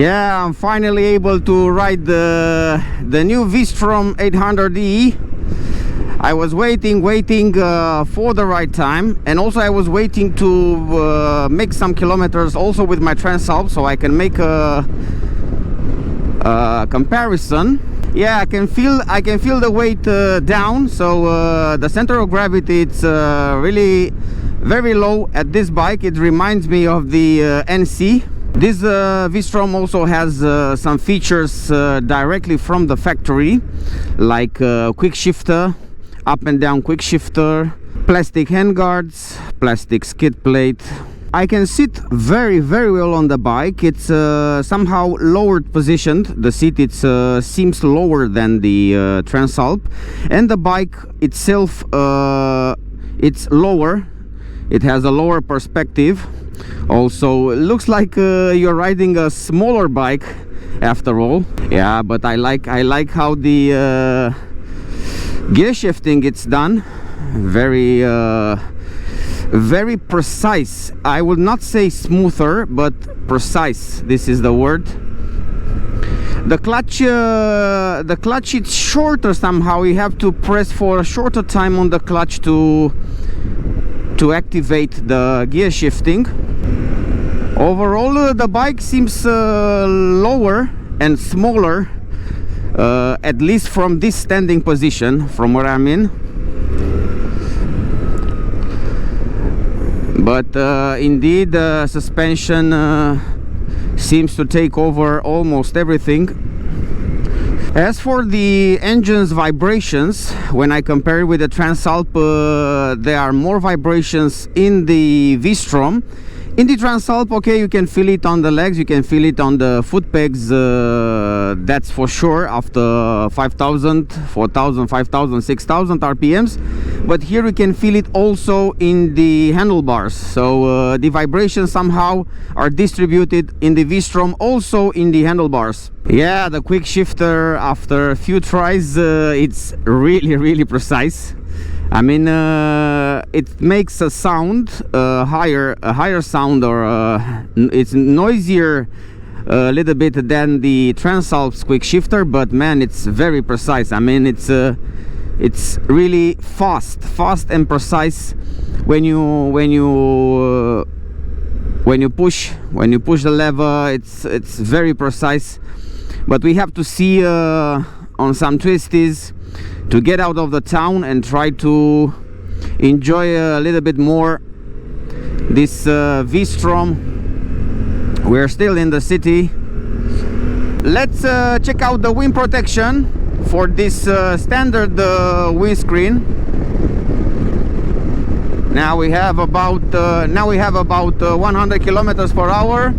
Yeah, I'm finally able to ride the new V-STROM 800E. I was waiting for the right time, and also I was waiting to make some kilometers also with my Transalp, so I can make a comparison. Yeah, I can feel the weight down, so the center of gravity, it's really very low at this bike. It reminds me of the NC. This V-STROM also has some features directly from the factory, like quick shifter, up and down quick shifter, plastic handguards, plastic skid plate. I can sit very well on the bike. It's somehow lowered positioned. The seat, it seems lower than the Transalp, and the bike itself, it's lower. It has a lower perspective. Also, it looks like you're riding a smaller bike after all. Yeah, but I like how the gear shifting it's done. Very precise. I would not say smoother, but precise. This is the word. The clutch it's shorter somehow. You have to press for a shorter time on the clutch to activate the gear shifting. Overall, the bike seems lower and smaller, at least from this standing position, from where I'm in. But indeed, the suspension seems to take over almost everything. As for the engine's vibrations, when I compare it with the Transalp, there are more vibrations in the V-STROM. In the Transalp, okay, you can feel it on the legs, you can feel it on the foot pegs, that's for sure, after 5,000, 4,000, 5,000, 6,000 RPMs. But here you can feel it also in the handlebars. So the vibrations somehow are distributed in the V-STROM, also in the handlebars. Yeah, the quick shifter, after a few tries, it's really precise. I mean, it makes a sound, a higher sound, or it's noisier a little bit than the Transalp's quick shifter, but man, it's very precise. I mean, it's really fast and precise when you push the lever. It's very precise. But we have to see on some twisties to get out of the town and try to enjoy a little bit more this V-STROM. We're still in the city. Let's check out the wind protection for this standard windscreen. Now we have about 100 kilometers per hour,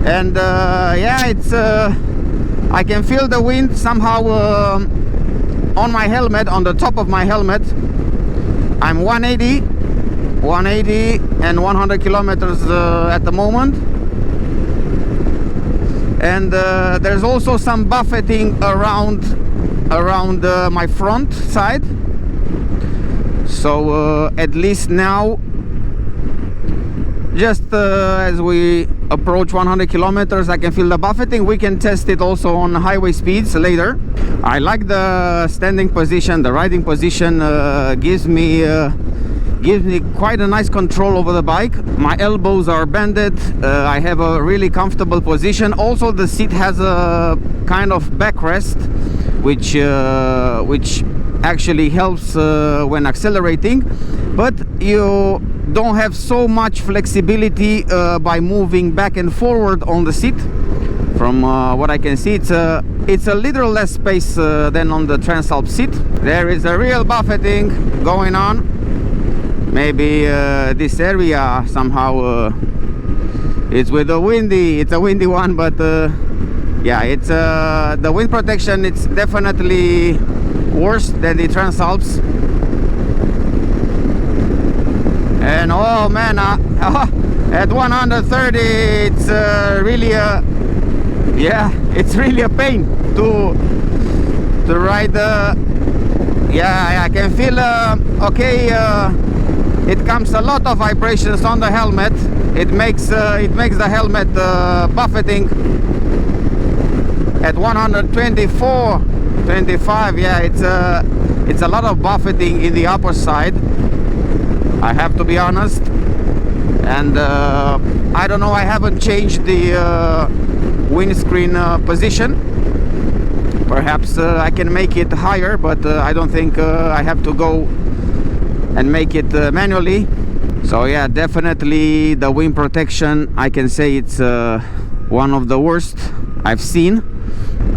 and yeah, it's I can feel the wind somehow on my helmet, on the top of my helmet. I'm 180 and 100 kilometers at the moment, and there's also some buffeting around my front side. So at least now, just as we approach 100 kilometers, I can feel the buffeting. We can test it also on highway speeds later. I like the standing position. The riding position gives me quite a nice control over the bike. My elbows are bended. I have a really comfortable position. Also, the seat has a kind of backrest, which actually helps when accelerating, but you don't have so much flexibility by moving back and forward on the seat. From what I can see, it's a little less space than on the Transalp seat. There is a real buffeting going on. Maybe this area somehow it's with a windy. It's a windy one, but yeah, it's the wind protection. It's definitely worse than the Transalps. And oh man, at 130, it's really a it's really a pain to ride. Yeah, I can feel okay. It comes a lot of vibrations on the helmet. It makes the helmet buffeting. at 124, 25. Yeah, it's a lot of buffeting in the upper side, I have to be honest. And I don't know, I haven't changed the windscreen position. Perhaps I can make it higher, but I don't think I have to go and make it manually. So yeah, definitely the wind protection, I can say it's one of the worst I've seen.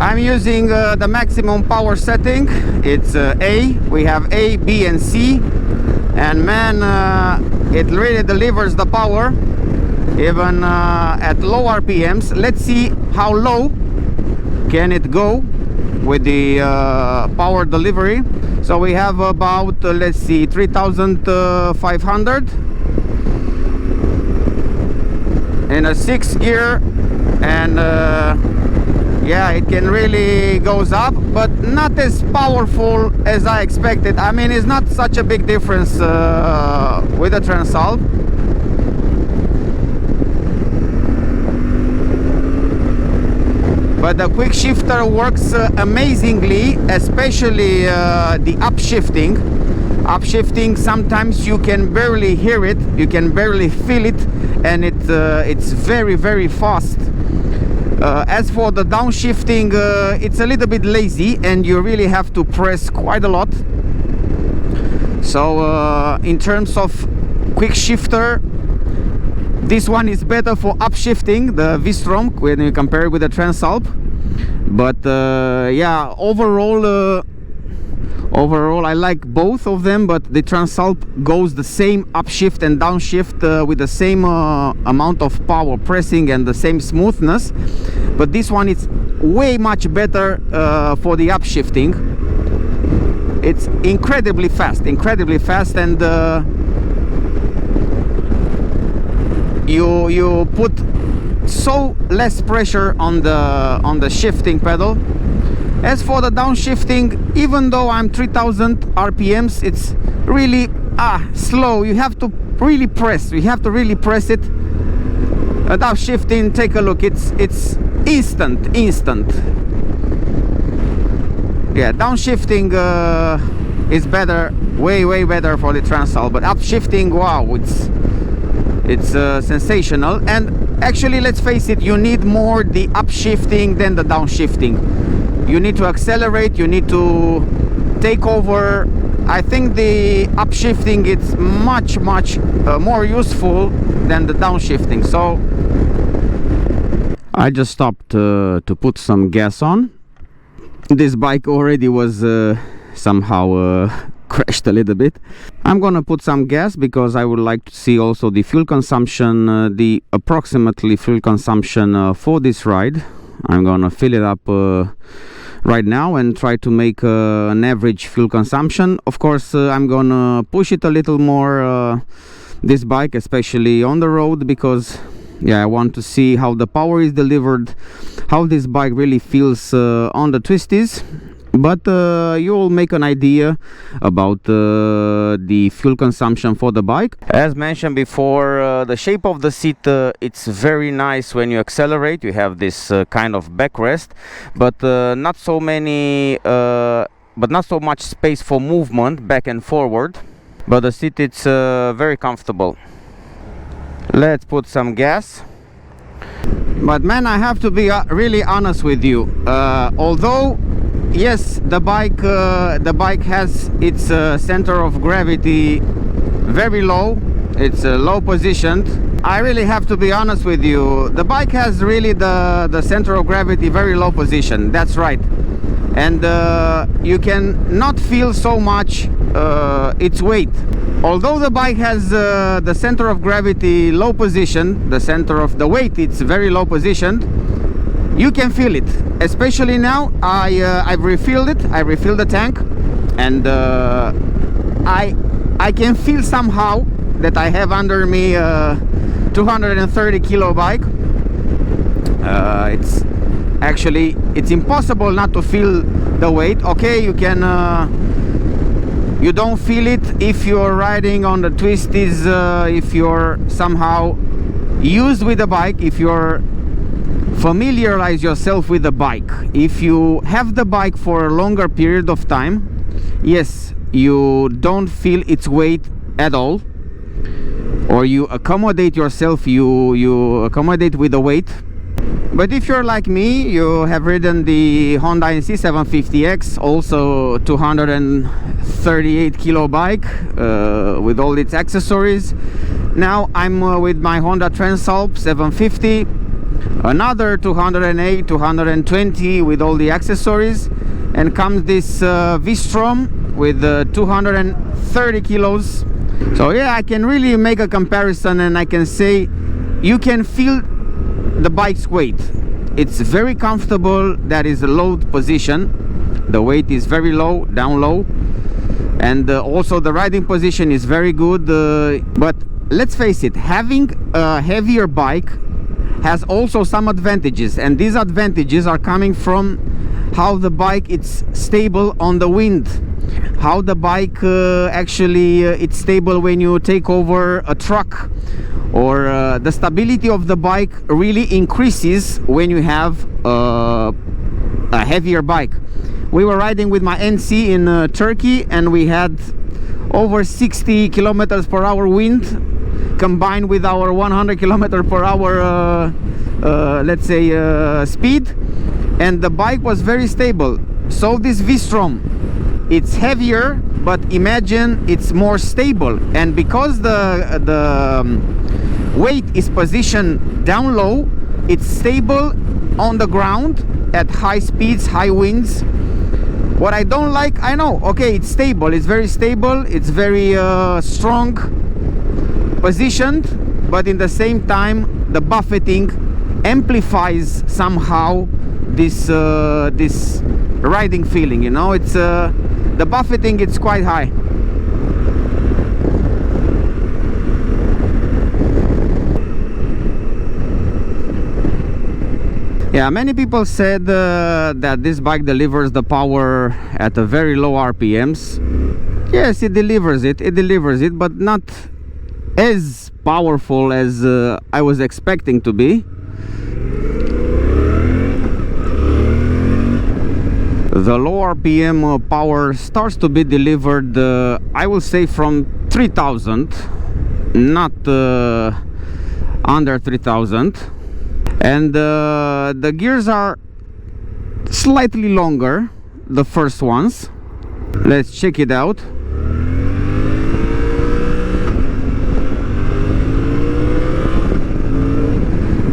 I'm using the maximum power setting. It's A. We have A, B and C, and man, it really delivers the power even at low RPMs. Let's see how low can it go with the power delivery. So we have about let's see, 3,500 in a 6th gear, and yeah, it can really goes up, but not as powerful as I expected. I mean, it's not such a big difference with the Transalp. But the quick shifter works amazingly, especially the upshifting. Upshifting, sometimes you can barely hear it, you can barely feel it, and it's very, very fast. As for the downshifting, it's a little bit lazy, and you really have to press quite a lot. So in terms of quick shifter, this one is better for upshifting, the V-STROM, when you compare it with the Transalp. But yeah, overall I like both of them, but the Transalp goes the same upshift and downshift with the same amount of power pressing and the same smoothness. But this one is way much better for the upshifting. It's incredibly fast, and you put so less pressure on the shifting pedal. As for the downshifting, even though I'm 3000 RPMs, it's really slow. You have to really press. You have to really press it. Downshifting, take a look. It's instant. Yeah, downshifting is better, way better for the Transalp. But upshifting, wow, it's sensational. And actually, let's face it, you need more the upshifting than the downshifting. You need to accelerate, you need to take over. I think the upshifting is much more useful than the downshifting. So I just stopped to put some gas on. This bike already was somehow crashed a little bit. I'm gonna put some gas because I would like to see also the fuel consumption, the approximately fuel consumption for this ride. I'm gonna fill it up right now and try to make an average fuel consumption. Of course, I'm gonna push it a little more, this bike, especially on the road, because yeah, I want to see how the power is delivered, how this bike really feels on the twisties. But you will make an idea about the fuel consumption for the bike. As mentioned before, the shape of the seat, it's very nice when you accelerate. You have this kind of backrest, but not so much space for movement back and forward. But the seat, it's very comfortable. Let's put some gas. But man, I have to be really honest with you. Although yes, the bike has its center of gravity very low. It's low positioned. I really have to be honest with you. The bike has really the center of gravity very low position. That's right. And you can not feel so much its weight. Although the bike has the center of gravity low position, the center of the weight, it's very low positioned, you can feel it. Especially now, I've refilled it. I refilled the tank, and I can feel somehow that I have under me 230 kilo bike. It's actually, it's impossible not to feel the weight. Okay, you can you don't feel it if you're riding on the twisties, if you're somehow used with the bike, if you're familiarize yourself with the bike. If you have the bike for a longer period of time, yes, you don't feel its weight at all, or you accommodate yourself, you accommodate with the weight. But if you're like me, you have ridden the Honda XL750X, also 238 kilo bike with all its accessories. Now I'm with my Honda Transalp 750, another 208, 220 with all the accessories, and comes this V-STROM with 230 kilos. So yeah, I can really make a comparison, and I can say you can feel the bike's weight. It's very comfortable. That is a low position. The weight is very low, down low, and also the riding position is very good. But let's face it, having a heavier bike has also some advantages, and these advantages are coming from how the bike is stable on the wind, how the bike actually it's stable when you take over a truck, or the stability of the bike really increases when you have a heavier bike. We were riding with my NC in Turkey, and we had over 60 kilometers per hour wind combined with our 100 kilometer per hour let's say speed, and the bike was very stable. So this V-STROM, it's heavier, but imagine it's more stable, and because the weight is positioned down low, it's stable on the ground at high speeds, high winds. What I don't like, I know, okay, it's stable, it's very stable, it's very strong positioned, but in the same time the buffeting amplifies somehow this this riding feeling, you know. It's the buffeting, it's quite high. Yeah, many people said that this bike delivers the power at a very low RPMs. Yes, it delivers it, but not as powerful as I was expecting to be. The low RPM power starts to be delivered, I will say, from 3000, not under 3000. And the gears are slightly longer, the first ones. Let's check it out.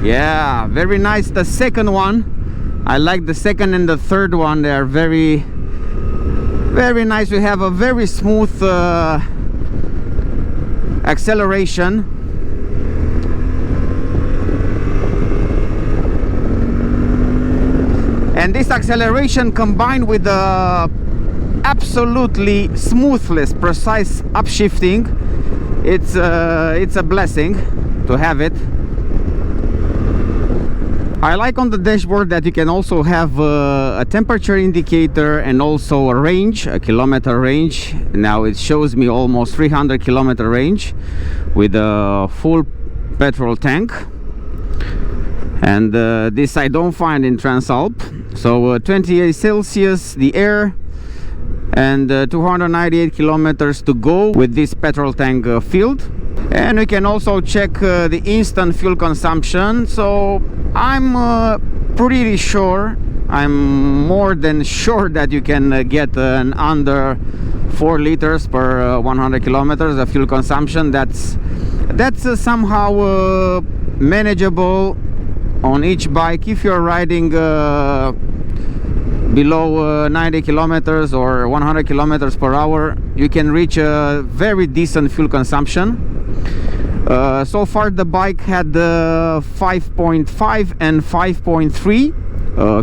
Yeah, very nice. The second one, I like the second and the third one. They are very nice. We have a very smooth acceleration. And this acceleration combined with the absolutely smoothless, precise upshifting, it's a blessing to have it. I like on the dashboard that you can also have a temperature indicator and also a range, a kilometer range. Now it shows me almost 300 kilometer range with a full petrol tank. And this I don't find in Transalp. So 28 Celsius the air, and 298 kilometers to go with this petrol tank filled. And we can also check the instant fuel consumption. So I'm pretty sure, I'm more than sure that you can get an under 4 liters per 100 kilometers of fuel consumption. That's somehow manageable on each bike. If you're riding below 90 kilometers or 100 kilometers per hour, you can reach a very decent fuel consumption. So far the bike had 5.5 and 5.3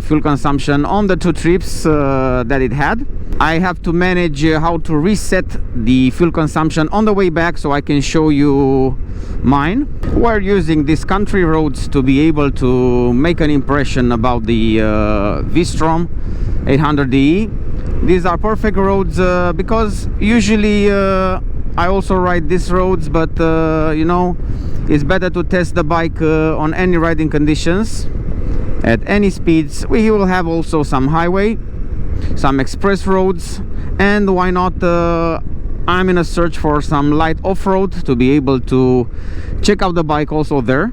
fuel consumption on the 2 trips that it had. I have to manage how to reset the fuel consumption on the way back, so I can show you mine. We're using these country roads to be able to make an impression about the V-STROM 800DE. These are perfect roads because usually I also ride these roads, but you know, it's better to test the bike on any riding conditions. at any speeds. We will have also some highway, some express roads, and why not, I'm in a search for some light off-road to be able to check out the bike also there.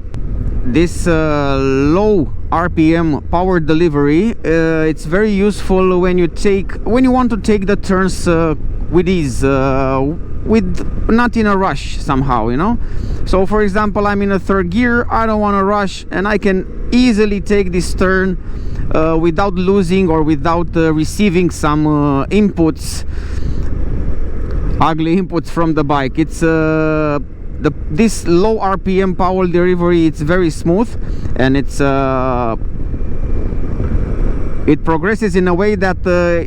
This low RPM power delivery, it's very useful when you want to take the turns with ease, with not in a rush somehow, you know. So for example, I'm in a third gear, I don't want to rush, and I can easily take this turn without losing or without receiving some ugly inputs from the bike. It's this low RPM power delivery, it's very smooth, and it progresses in a way that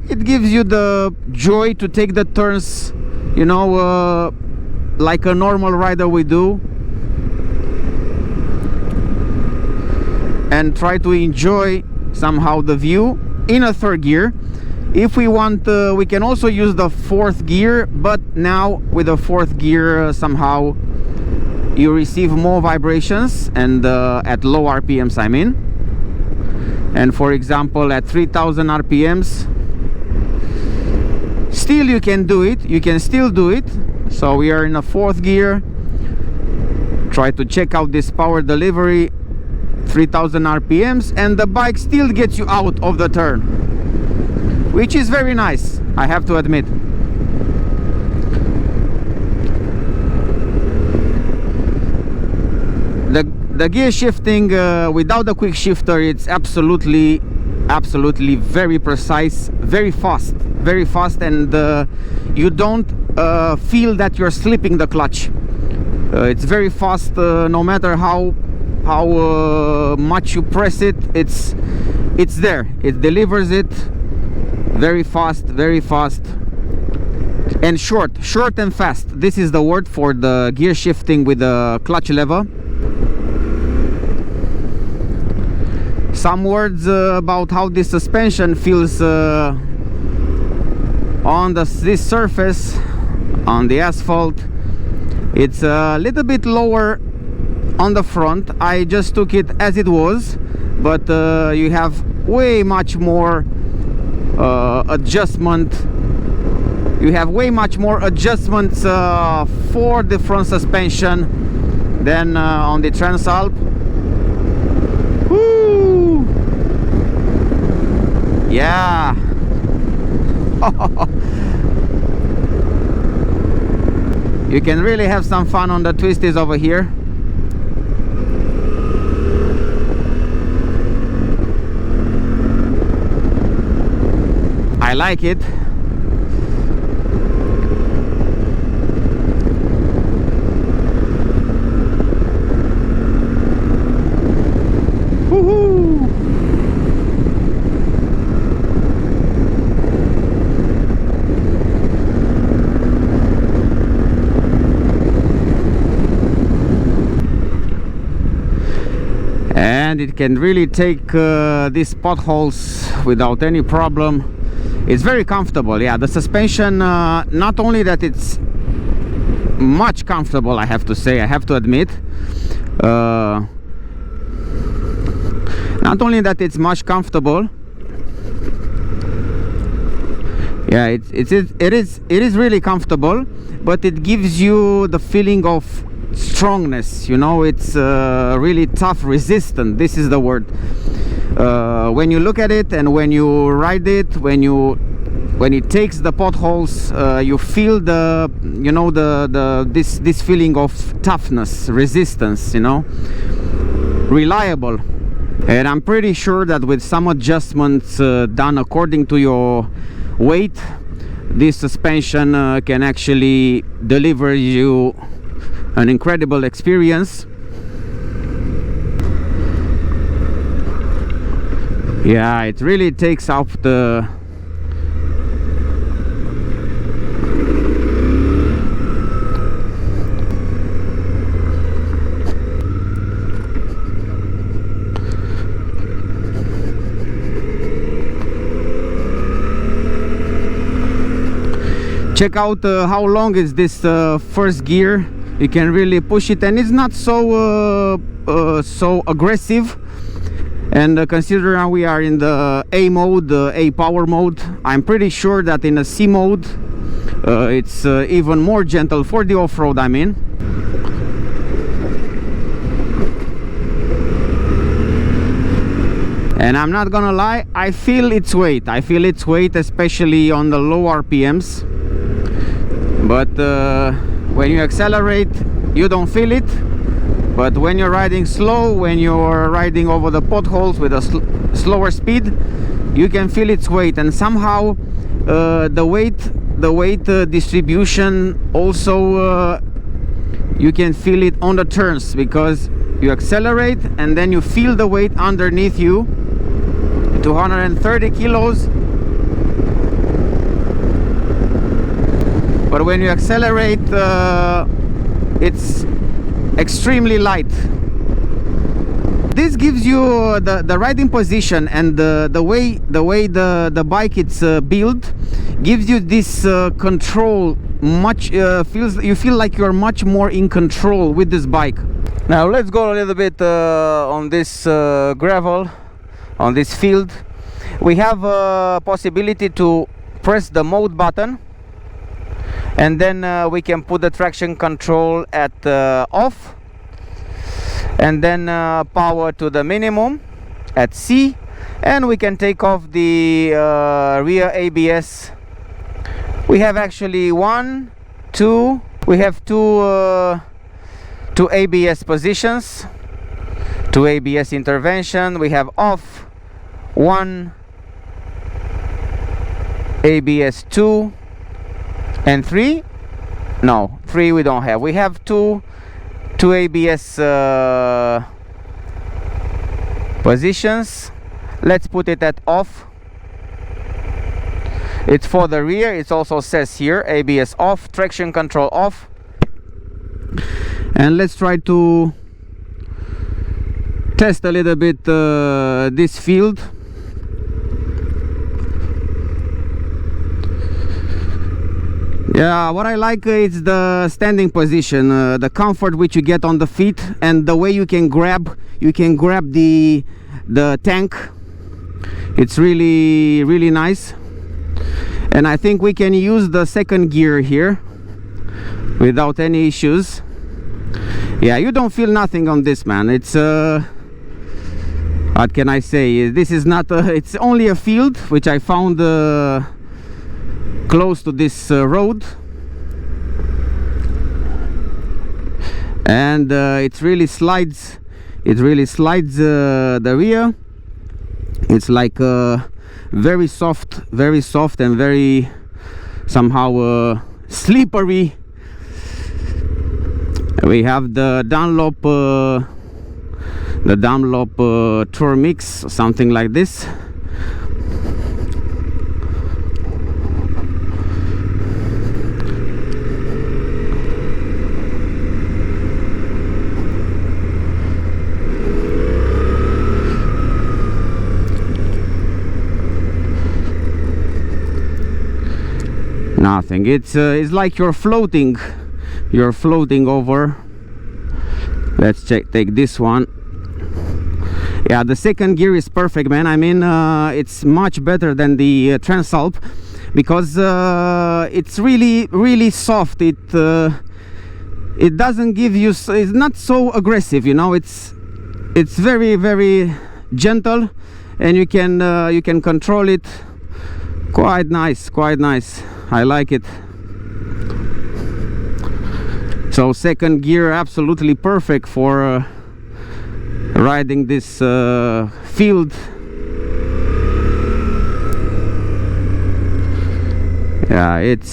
it gives you the joy to take the turns, you know, like a normal rider would do, and try to enjoy somehow the view in a third gear. If we want, we can also use the fourth gear, but now with the fourth gear somehow you receive more vibrations, and at low RPMs I mean. And for example, at 3000 RPMs still you can do it, you can still do it. So we are in a fourth gear, try to check out this power delivery, 3000 RPMs, and the bike still gets you out of the turn, which is very nice, I have to admit. The gear shifting without the quick shifter, it's absolutely very precise, very fast, and you don't feel that you're slipping the clutch. It's very fast, no matter how much you press it, it's there, it delivers it very fast, and short and fast. This is the word for the gear shifting with the clutch lever. Some words about how this suspension feels on this surface, on the asphalt. It's a little bit lower on the front. I just took it as it was, but you have way much more adjustment. You have way much more adjustments for the front suspension than on the Transalp. Woo! Yeah. You can really have some fun on the twisties over here. I like it. Woohoo! And it can really take these potholes without any problem. It's very comfortable. Yeah, the suspension, not only that it's much comfortable, I have to say, I have to admit, not only that it's much comfortable, yeah, it is really comfortable, but it gives you the feeling of strongness, you know. It's really tough, resistant, this is the word. When you look at it and when you ride it, when it takes the potholes, you feel the, you know, this feeling of toughness, resistance, you know, reliable. And I'm pretty sure that with some adjustments done according to your weight, this suspension can actually deliver you an incredible experience. Yeah, it really takes out the check out how long is this first gear. You can really push it, and it's not so aggressive. And considering we are in the A mode, A power mode, I'm pretty sure that in a C mode it's even more gentle for the off-road, I mean. And I'm not gonna lie, I feel its weight. I feel its weight, especially on the low RPMs. But when you accelerate, you don't feel it. But when you're riding slow, when you're riding over the potholes with a slower speed, you can feel its weight. And somehow the weight distribution also you can feel it on the turns, because you accelerate and then you feel the weight underneath you. 230 kilos. But when you accelerate, it's extremely light. This gives you the riding position, and the way the bike it's built gives you this control. You feel like you're much more in control with this bike. Now let's go a little bit on this gravel, on this field. We have a possibility to press the mode button, and then we can put the traction control at off, and then power to the minimum at C, and we can take off the rear ABS. We have actually we have two ABS positions, two ABS intervention. We have off, one ABS 2 and 3. No, 3 we don't have. We have two ABS positions. Let's put it at off. It's for the rear. It also says here ABS off, traction control off. And let's try to test a little bit this field. Yeah, what I like is the standing position, the comfort which you get on the feet, and the way you can grab the tank. It's really nice. And I think we can use the second gear here without any issues. Yeah, you don't feel nothing on this, man. It's what can I say? This is not it's only a field which I found close to this road, and it really slides the rear. It's like very soft and very somehow slippery. We have the Dunlop Tour Mix, something like this. Nothing. It's like you're floating over. Let's take this one. Yeah, the second gear is perfect, man. I mean, it's much better than the Transalp, because it's really soft. It doesn't give you, it's not so aggressive, you know. It's very gentle, and you can control it. Quite nice. I like it. So second gear, absolutely perfect for riding this field. Yeah, it's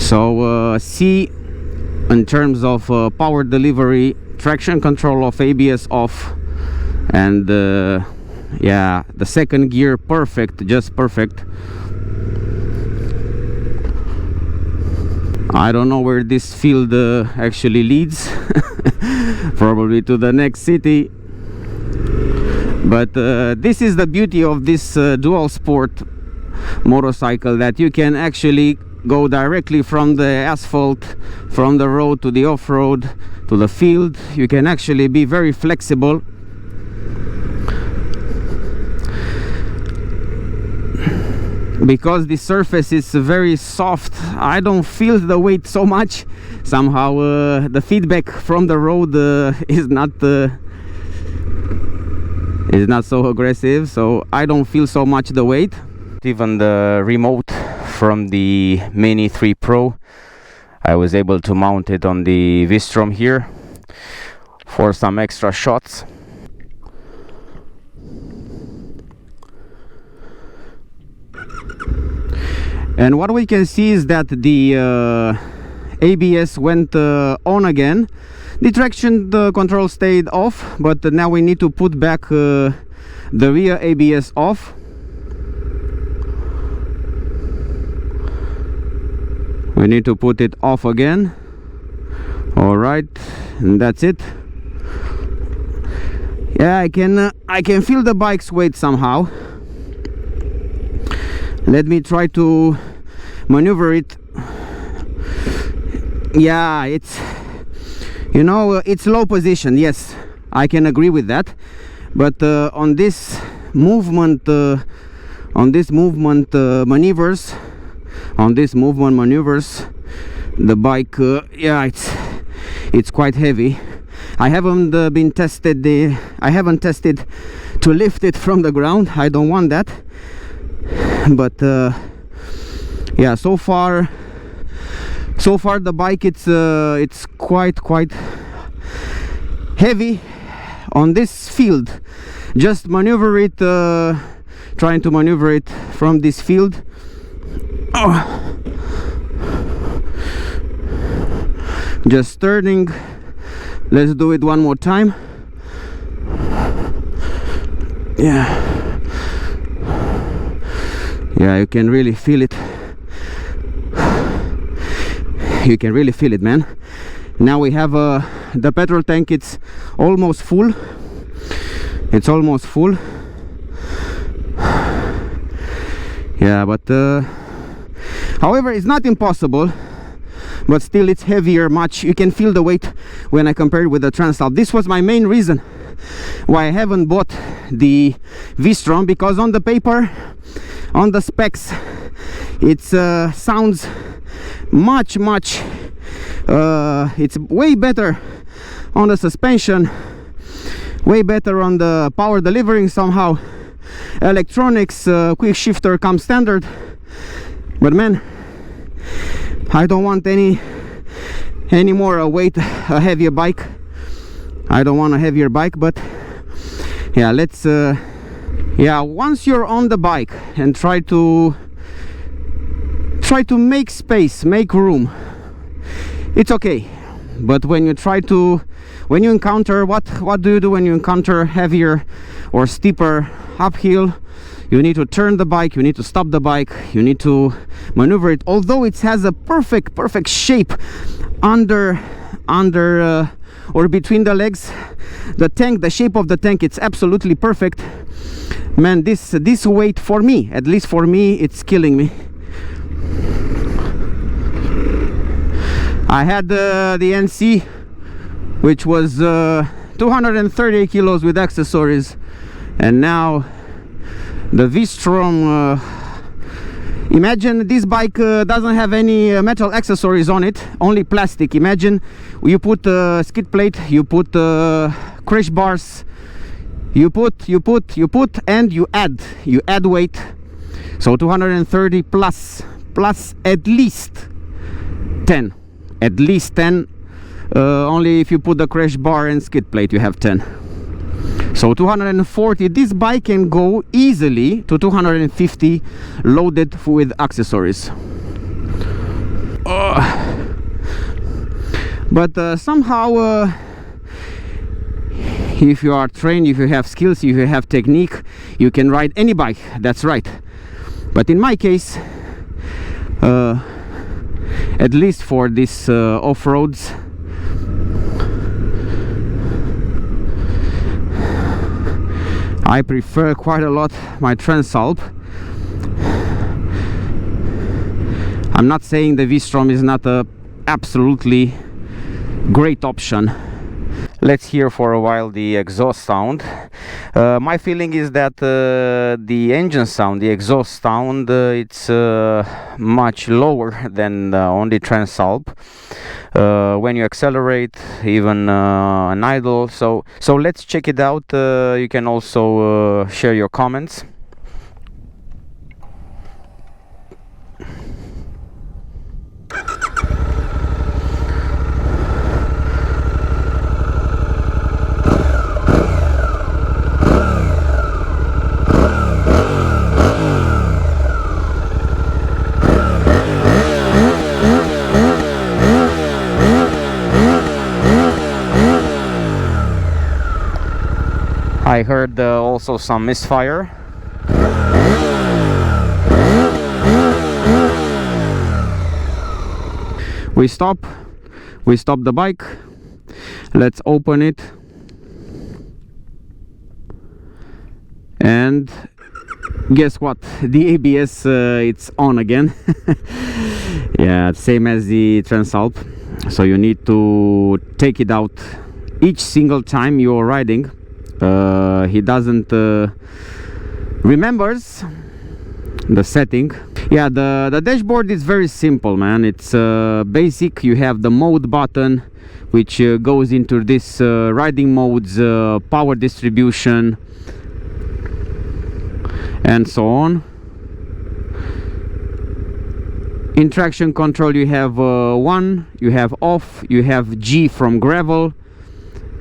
so C in terms of power delivery, traction control off, ABS off, and yeah, the second gear perfect, just perfect. I don't know where this field actually leads. Probably to the next city. But this is the beauty of this dual sport motorcycle, that you can actually go directly from the asphalt, from the road to the off-road to the field. You can actually be very flexible. Because the surface is very soft, I don't feel the weight so much. Somehow the feedback from the road is not so aggressive, so I don't feel so much the weight. Even the remote from the Mini 3 Pro, I was able to mount it on the V-STROM here for some extra shots. And what we can see is that the ABS went on again. The traction control stayed off, but now we need to put back the rear ABS off. We need to put it off again. All right, and that's it. Yeah, I can feel the bike's weight somehow. Let me try to maneuver it. Yeah, it's, you know, it's low position. Yes, I can agree with that. But on this movement maneuvers, the bike, yeah, it's quite heavy. I haven't been tested. I haven't tested to lift it from the ground. I don't want that. But yeah, so far the bike, it's quite heavy on this field. Just maneuver it, trying to maneuver it from this field. Oh. Just turning. Let's do it one more time. Yeah, you can really feel it. You can really feel it, man. Now we have the petrol tank. It's almost full. It's almost full. Yeah, but however, it's not impossible. But still, it's heavier much. You can feel the weight when I compare it with the Transalp. This was my main reason why I haven't bought the V-STROM, because on the paper, on the specs, it sounds much it's way better on the suspension, way better on the power delivering. Somehow electronics, quick shifter comes standard. But man, I don't want any more weight, a heavier bike. I don't want a heavier bike. But yeah, let's yeah, once you're on the bike and try to make space, make room, it's okay. But when you encounter, what do you do when you encounter heavier or steeper uphill? You need to turn the bike, you need to stop the bike, you need to maneuver it. Although it has a perfect shape under or between the legs, the tank, the shape of the tank, it's absolutely perfect. Man, this weight, for me, at least for me, it's killing me. I had the NC, which was 230 kilos with accessories, and now the V-STROM. Imagine this bike doesn't have any metal accessories on it, only plastic. Imagine you put a skid plate, you put crash bars, you put and you add weight. So 230 plus at least 10, only if you put the crash bar and skid plate you have 10. So 240. This bike can go easily to 250 loaded with accessories. But somehow if you are trained, if you have skills, if you have technique, you can ride any bike. That's right. But in my case, at least for this off-roads, I prefer quite a lot my Transalp. I'm not saying the V-STROM is not a absolutely great option. Let's hear for a while the exhaust sound. My feeling is that the engine sound, the exhaust sound, it's much lower than on the Transalp. When you accelerate, even an idle. So let's check it out. You can also share your comments. I heard also some misfire. We stop the bike. Let's open it, and guess what, the ABS it's on again. Yeah, same as the Transalp. So you need to take it out each single time you're riding. He doesn't remembers the setting. Yeah, the dashboard is very simple, man. It's basic. You have the mode button, which goes into this riding modes, power distribution, and so on. In traction control, you have one, you have off, you have G from gravel,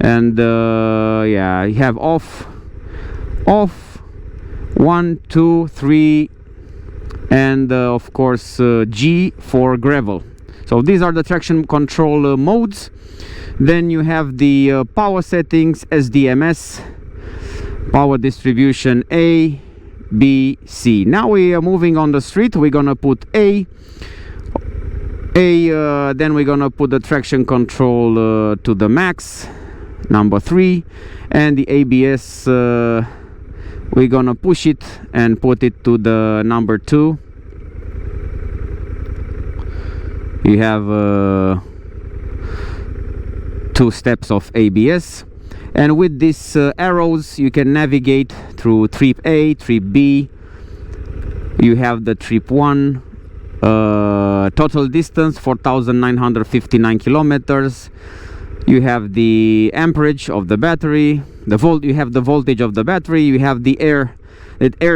and yeah, you have off, 1, 2, 3, and of course G for gravel. So these are the traction control modes. Then you have the power settings, SDMS, power distribution A, B, C. Now we are moving on the street. We're gonna put A, then we're gonna put the traction control to the max, number 3, and the ABS we're gonna push it and put it to the number 2. You have 2 steps of ABS, and with these arrows you can navigate through trip A, trip B. You have the trip 1, total distance 4,959 kilometers. You have the amperage of the battery, you have the voltage of the battery, you have the air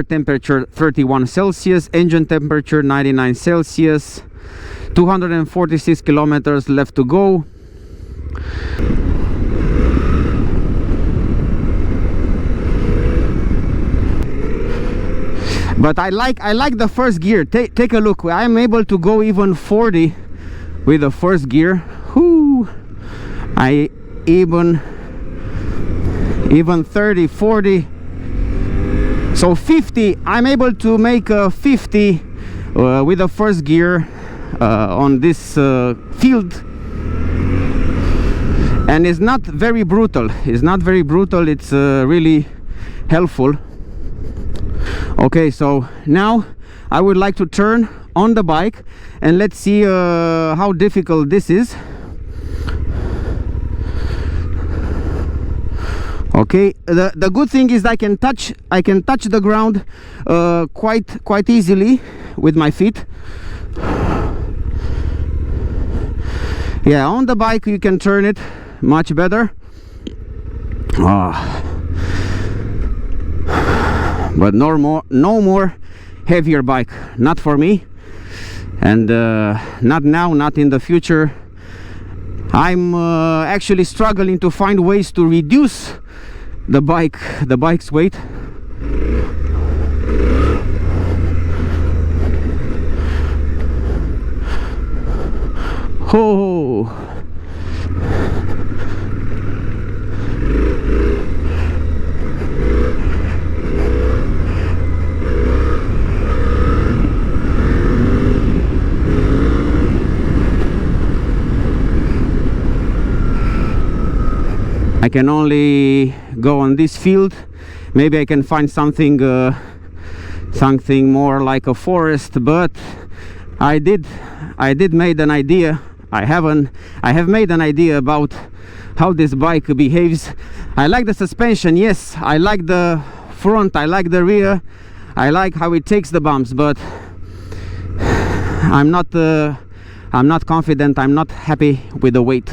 temperature 31 Celsius, engine temperature 99 Celsius, 246 kilometers left to go. But I like the first gear. Take a look. I'm able to go even 40 with the first gear. Whoo! I even 30, 40, so 50. I'm able to make a 50 with the first gear on this field, and it's not very brutal. It's really helpful. Okay, so now I would like to turn on the bike and let's see how difficult this is. Okay, the good thing is I can touch the ground quite easily with my feet. Yeah, on the bike you can turn it much better. But no more heavier bike, not for me, and not now, not in the future. I'm actually struggling to find ways to reduce the bike's weight. Oh, I can only go on this field. Maybe I can find something more like a forest, but I did I did made an idea. I have made an idea about how this bike behaves. I like the suspension, yes, I like the front, I like the rear, I like how it takes the bumps, but I'm not confident, I'm not happy with the weight.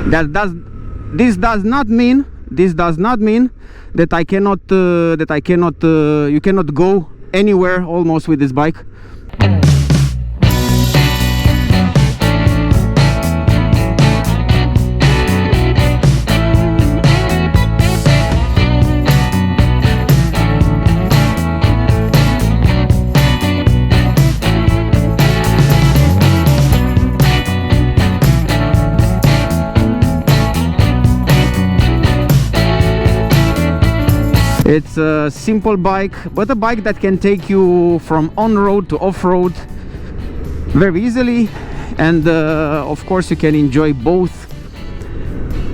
This does not mean that you cannot go anywhere almost with this bike. It's a simple bike, but a bike that can take you from on-road to off-road very easily, and of course you can enjoy both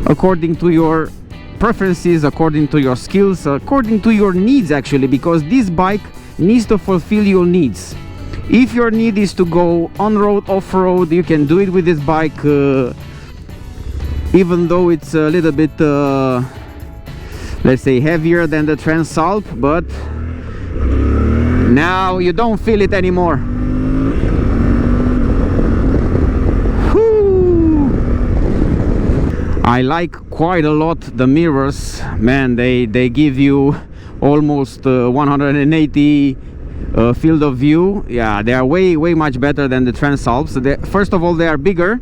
according to your preferences, according to your skills, according to your needs actually, because this bike needs to fulfill your needs. If your need is to go on-road, off-road, you can do it with this bike, even though it's a little bit let's say heavier than the Transalp, but now you don't feel it anymore. Whew. I like quite a lot the mirrors, man. They give you almost 180 field of view. Yeah, they are way much better than the Transalps. First of all, they are bigger,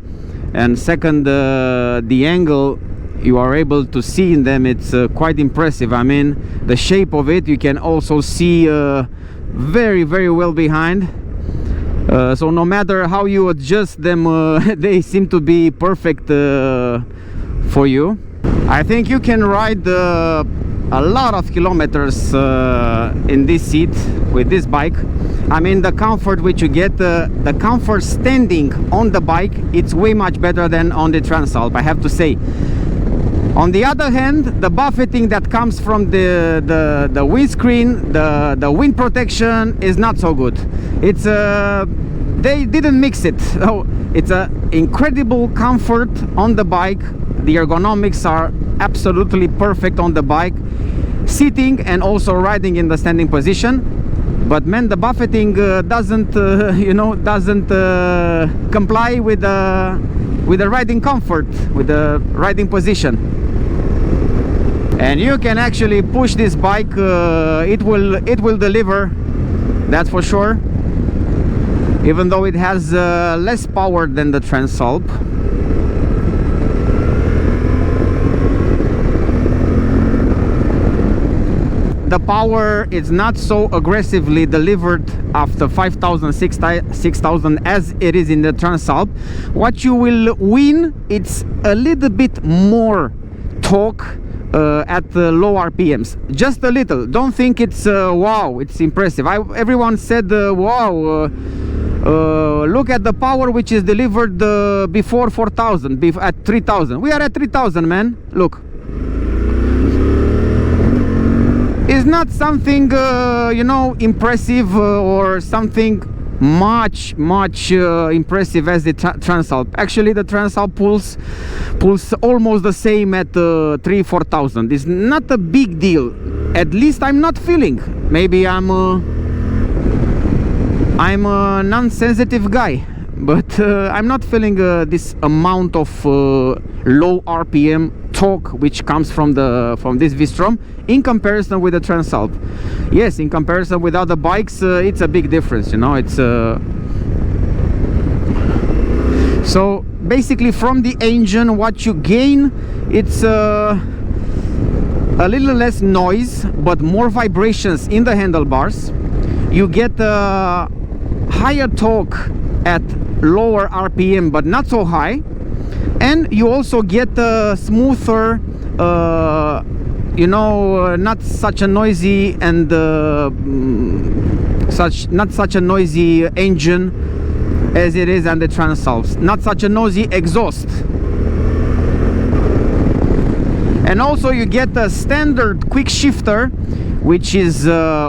and second, the angle you are able to see in them, it's quite impressive. I mean, the shape of it, you can also see very well behind, so no matter how you adjust them, they seem to be perfect for you. I think you can ride a lot of kilometers in this seat with this bike. I mean, the comfort which you get, the comfort standing on the bike, it's way much better than on the Transalp, I have to say. On the other hand, the buffeting that comes from the windscreen, the wind protection is not so good. It's they didn't mix it. So it's an incredible comfort on the bike. The ergonomics are absolutely perfect on the bike, sitting and also riding in the standing position. But man, the buffeting doesn't comply with the riding comfort, with the riding position. And you can actually push this bike, it will deliver, that's for sure, even though it has less power than the Transalp. The power is not so aggressively delivered after 5,000, 6,000 as it is in the Transalp. What you will win, it's a little bit more torque at low RPMs, just a little. Don't think it's wow, it's impressive. Everyone said wow, look at the power which is delivered before 4,000, at 3,000. We are at 3,000, man. Look, it's not something impressive or something much impressive as the Transalp. Actually, the Transalp pulls almost the same at 3,000-4,000. It's not a big deal. At least I'm not feeling. Maybe I'm a non-sensitive guy, but I'm not feeling this amount of low RPM torque which comes from this V-STROM in comparison with the Transalp. Yes, in comparison with other bikes, it's a big difference, it's so basically from the engine what you gain, it's a little less noise but more vibrations in the handlebars. You get higher torque at lower RPM but not so high, and you also get a smoother not such a noisy and not such a noisy engine as it is on the Transalps, not such a noisy exhaust. And also you get a standard quick shifter, which is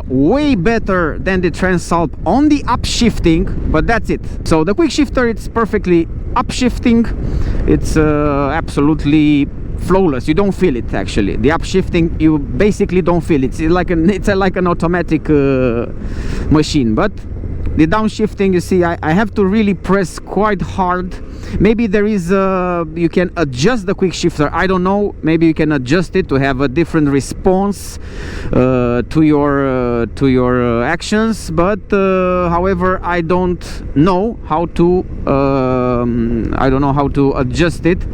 way better than the Transalp on the upshifting, but that's it. So the quick shifter, it's perfectly upshifting. It's absolutely flawless. You don't feel it actually. The upshifting, you basically don't feel it. It's like an automatic machine. But the downshifting, you see, I have to really press quite hard. Maybe there is you can adjust the quick shifter. I don't know. Maybe you can adjust it to have a different response to your actions. But however, I don't know how to adjust it.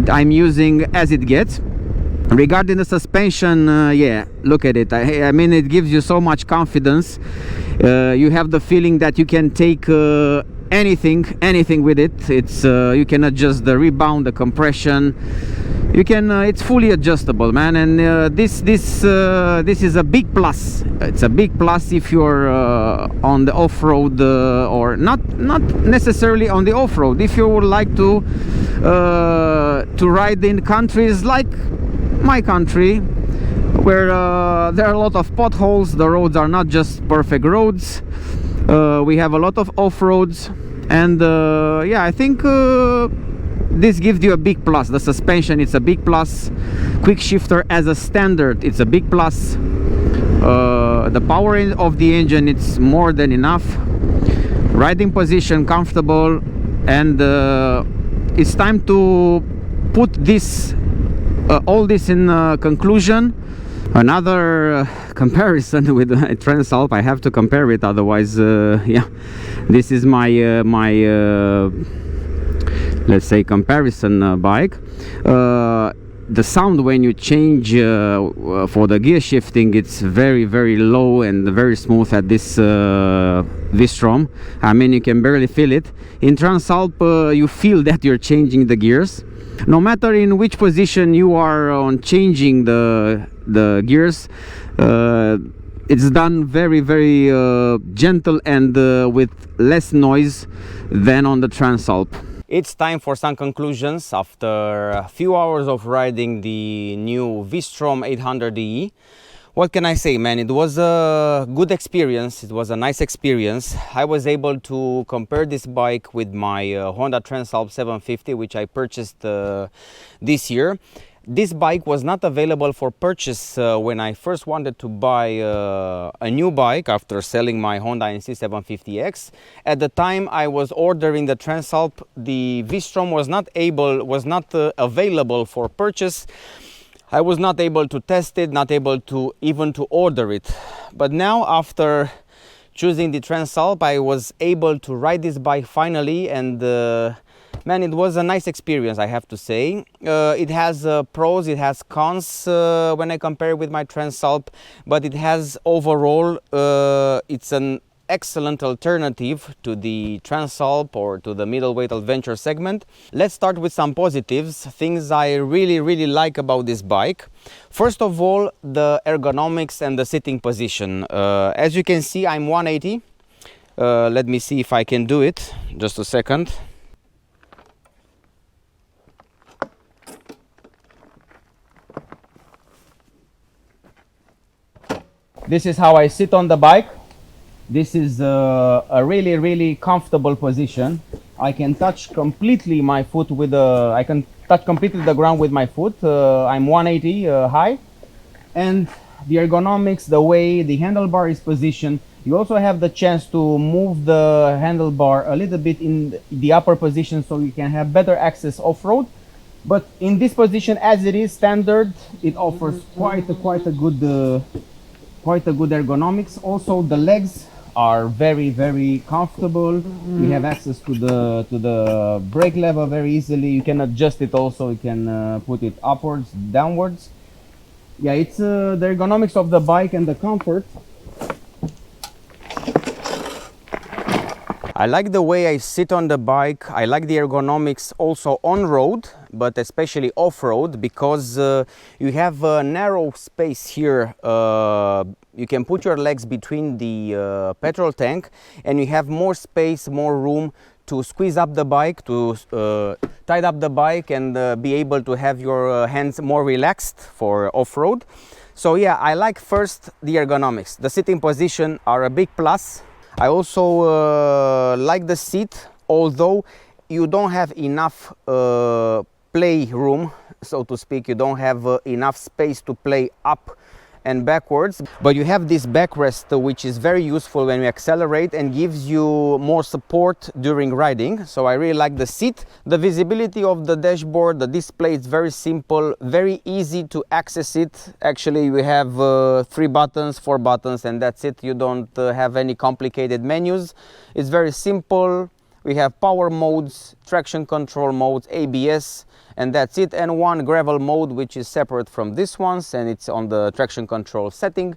I'm using as it gets. Regarding the suspension, yeah, look at it. I mean, it gives you so much confidence. You have the feeling that you can take anything with it. It's you can adjust the rebound, the compression. You can it's fully adjustable, man. And this is a big plus. It's a big plus if you're on the off-road or not necessarily on the off-road. If you would like to ride in countries like my country, where there are a lot of potholes, the roads are not just perfect roads. We have a lot of off-roads, and yeah, I think this gives you a big plus. The suspension, it's a big plus. Quick shifter as a standard, it's a big plus. The power of the engine, it's more than enough. Riding position, comfortable, and it's time to put this all this in conclusion. Another comparison with Transalp, I have to compare it, otherwise yeah, this is my let's say comparison bike. The sound when you change for the gear shifting, it's very low and very smooth at this V-STROM. I mean, you can barely feel it. In Transalp you feel that you're changing the gears. No matter in which position you are on changing the gears, it's done very gentle and with less noise than on the Transalp. It's time for some conclusions after a few hours of riding the new V-STROM 800E. What can I say, man? It was a good experience. It was a nice experience. I was able to compare this bike with my Honda Transalp 750, which I purchased this year. This bike was not available for purchase when I first wanted to buy a new bike after selling my Honda NC 750X. At the time I was ordering the Transalp, the V-STROM was not available for purchase. I was not able to test it, not able to even to order it. But now, after choosing the Transalp, I was able to ride this bike finally, and man, it was a nice experience, I have to say. It has pros, it has cons when I compare it with my Transalp, but it has overall, it's an excellent alternative to the Transalp or to the middleweight adventure segment. Let's start with some positives, things I really like about this bike. First of all, the ergonomics and the sitting position. As you can see, I'm 180. Let me see if I can do it. Just a second. This is how I sit on the bike. This is a really comfortable position. I can touch completely my foot with I can touch completely the ground with my foot. I'm 180 high, and the ergonomics, the way the handlebar is positioned, you also have the chance to move the handlebar a little bit in the upper position so you can have better access off-road. But in this position, as it is standard, it offers quite a good ergonomics. Also, the legs are very comfortable. You have access to the brake lever very easily. You can adjust it also. You can put it upwards, downwards. Yeah, it's the ergonomics of the bike and the comfort. I like the way I sit on the bike. I like the ergonomics also on road, but especially off-road, because you have a narrow space here. You can put your legs between the petrol tank, and you have more space, more room to squeeze up the bike, to tighten up the bike and be able to have your hands more relaxed for off-road. So yeah, I like first the ergonomics. The sitting position are a big plus. I also like the seat, although you don't have enough play room, so to speak. You don't have enough space to play up and backwards, but you have this backrest which is very useful when you accelerate and gives you more support during riding. So I really like the seat. The visibility of the dashboard, the display, is very simple, very easy to access it. Actually, we have 3 buttons, 4 buttons, and that's it. You don't have any complicated menus. It's very simple. We have power modes, traction control modes, ABS, and that's it, and one gravel mode which is separate from this ones, and it's on the traction control setting.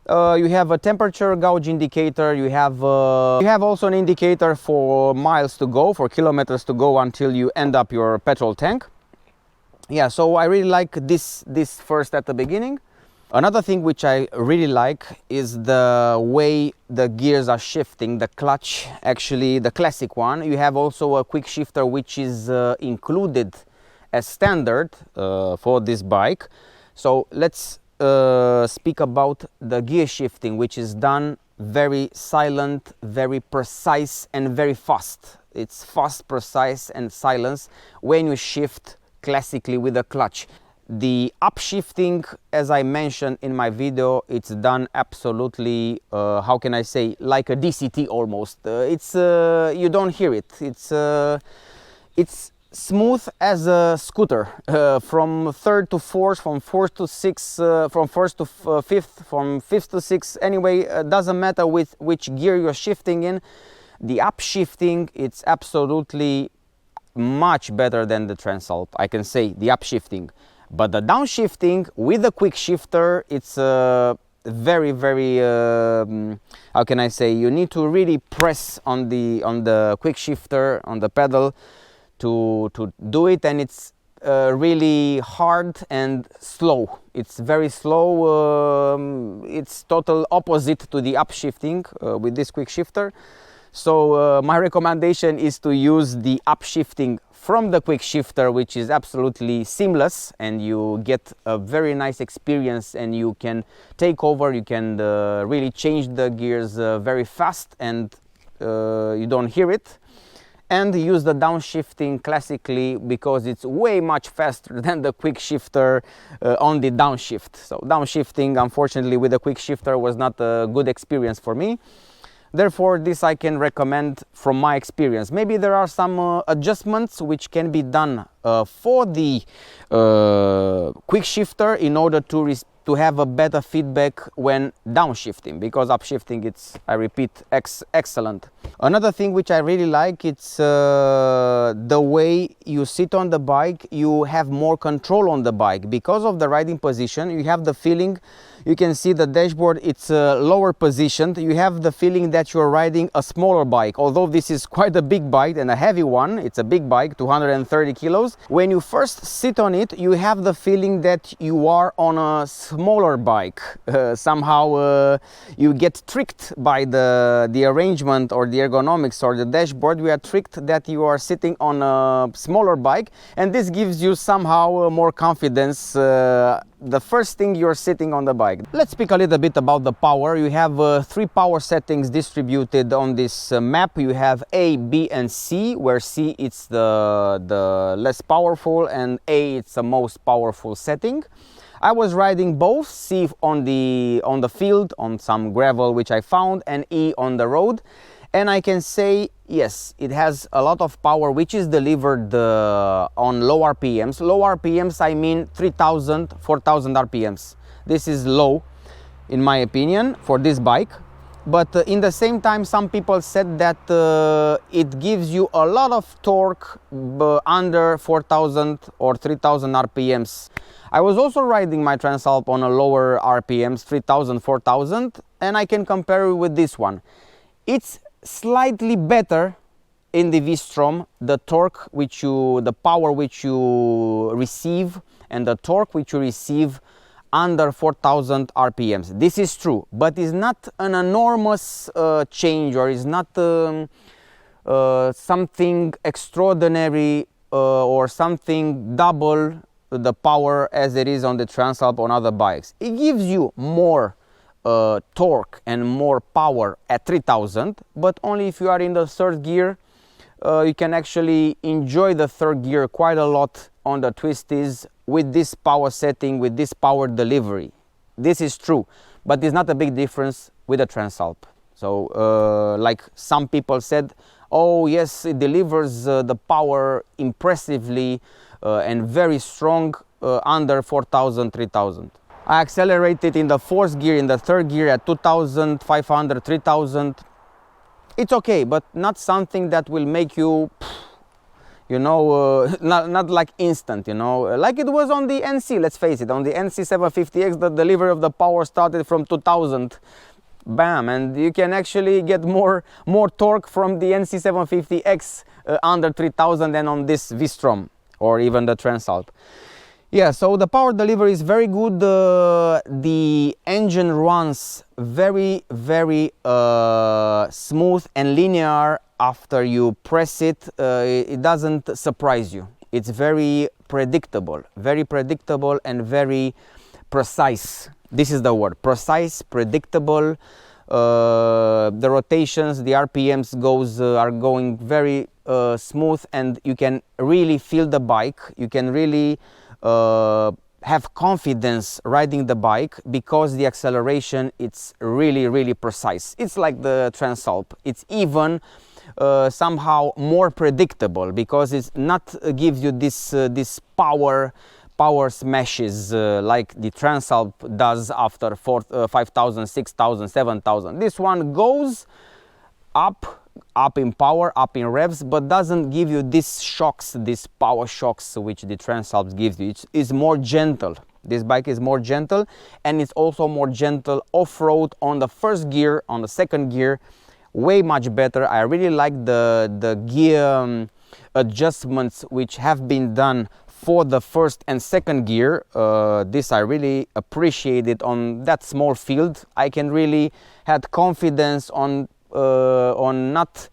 You have a temperature gauge indicator. You have also an indicator for miles to go, for kilometers to go until you end up your petrol tank. Yeah, so I really like this first at the beginning. Another thing which I really like is the way the gears are shifting, the clutch, actually the classic one. You have also a quick shifter which is included as standard for this bike. So let's speak about the gear shifting, which is done very silent, very precise and very fast. It's fast, precise and silence when you shift classically with the clutch. The upshifting, as I mentioned in my video, it's done absolutely, how can I say, like a DCT almost. You don't hear it. It's smooth as a scooter, from third to fourth, from fourth to sixth, from first to fifth, from fifth to sixth. Anyway, doesn't matter with which gear you're shifting in. The upshifting, it's absolutely much better than the Transalp, I can say, the upshifting. But the downshifting with the quick shifter, it's very, very, how can I say, you need to really press on the quick shifter, on the pedal to do it, and it's really hard and slow. It's very slow. It's total opposite to the upshifting with this quick shifter. So my recommendation is to use the upshifting from the quick shifter, which is absolutely seamless, and you get a very nice experience, and you can take over, you can really change the gears very fast, and you don't hear it. And use the downshifting classically, because it's way much faster than the quick shifter on the downshift. So downshifting, unfortunately, with the quick shifter was not a good experience for me. Therefore, this I can recommend from my experience. Maybe there are some adjustments which can be done for the quick shifter in order to have a better feedback when downshifting, because upshifting, it's, I repeat, excellent. Another thing which I really like, it's the way you sit on the bike. You have more control on the bike because of the riding position. You have the feeling, you can see the dashboard, it's lower positioned. You have the feeling that you're riding a smaller bike, although this is quite a big bike and a heavy one. It's a big bike, 230 kilos. When you first sit on it, you have the feeling that you are on a smaller bike. Somehow you get tricked by the arrangement or the ergonomics or the dashboard. We are tricked that you are sitting on a smaller bike, and this gives you somehow more confidence the first thing you're sitting on the bike. Let's speak a little bit about the power. You have 3 power settings distributed on this map. You have A, B and C, where C it's the less powerful and A it's the most powerful setting. I was riding both, C on the field, on some gravel which I found, and E on the road. And I can say, yes, it has a lot of power which is delivered on low RPMs. Low RPMs, I mean 3000, 4000 RPMs. This is low, in my opinion, for this bike. But in the same time, some people said that it gives you a lot of torque under 4000 or 3000 RPMs. I was also riding my Transalp on a lower RPMs, 3000, 4000, and I can compare it with this one. It's slightly better in the V-STROM, the torque the power which you receive and the torque which you receive under 4000 RPMs. This is true, but it's not an enormous change, or is not something extraordinary or something double the power as it is on the Transalp on other bikes. It gives you more torque and more power at 3000, but only if you are in the third gear. You can actually enjoy the third gear quite a lot on the twisties with this power setting, with this power delivery. This is true, but it's not a big difference with the Transalp. So like some people said, oh yes, it delivers the power impressively and very strong under 4000, 3000. I accelerated in the fourth gear, in the third gear at 2500, 3000. It's okay, but not something that will make you, you know, not like instant, you know, like it was on the NC, let's face it. On the NC 750X, the delivery of the power started from 2000, bam, and you can actually get more torque from the NC 750X under 3000 than on this V-STROM or even the Transalp. Yeah, so the power delivery is very good. The engine runs very smooth and linear after you press it. It doesn't surprise you. It's very predictable and very precise. This is the word, precise, predictable. The rotations, the RPMs are going very smooth, and you can really feel the bike. You can really have confidence riding the bike because the acceleration, it's really precise. It's like the Transalp. It's even somehow more predictable because it's not gives you this power smashes like the Transalp does after 5000, 6000, 7000. This one goes up in power, up in revs, but doesn't give you these shocks, these power shocks which the Transalp gives you. It is more gentle. This bike is more gentle, and it's also more gentle off-road on the first gear, on the second gear, way much better. I really like the gear adjustments which have been done for the first and second gear. This I really appreciate it on that small field. I can really had confidence on not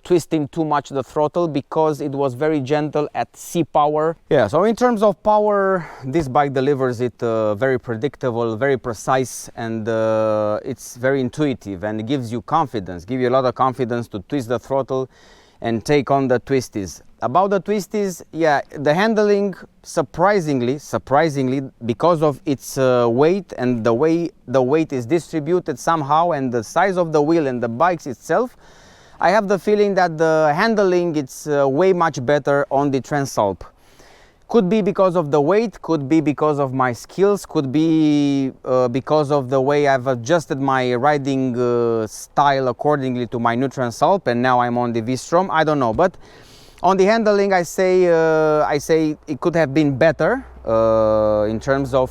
twisting too much the throttle because it was very gentle at C power. Yeah, so in terms of power, this bike delivers it very predictable, very precise, and it's very intuitive, and it gives you confidence, give you a lot of confidence to twist the throttle and take on the twisties. About the twisties, yeah, the handling surprisingly, because of its weight and the way the weight is distributed somehow, and the size of the wheel and the bikes itself, I have the feeling that the handling it's way much better on the Transalp. Could be because of the weight, could be because of my skills, could be because of the way I've adjusted my riding style accordingly to my new Transalp, and now I'm on the V-STROM. I don't know, but on the handling, I say it could have been better in terms of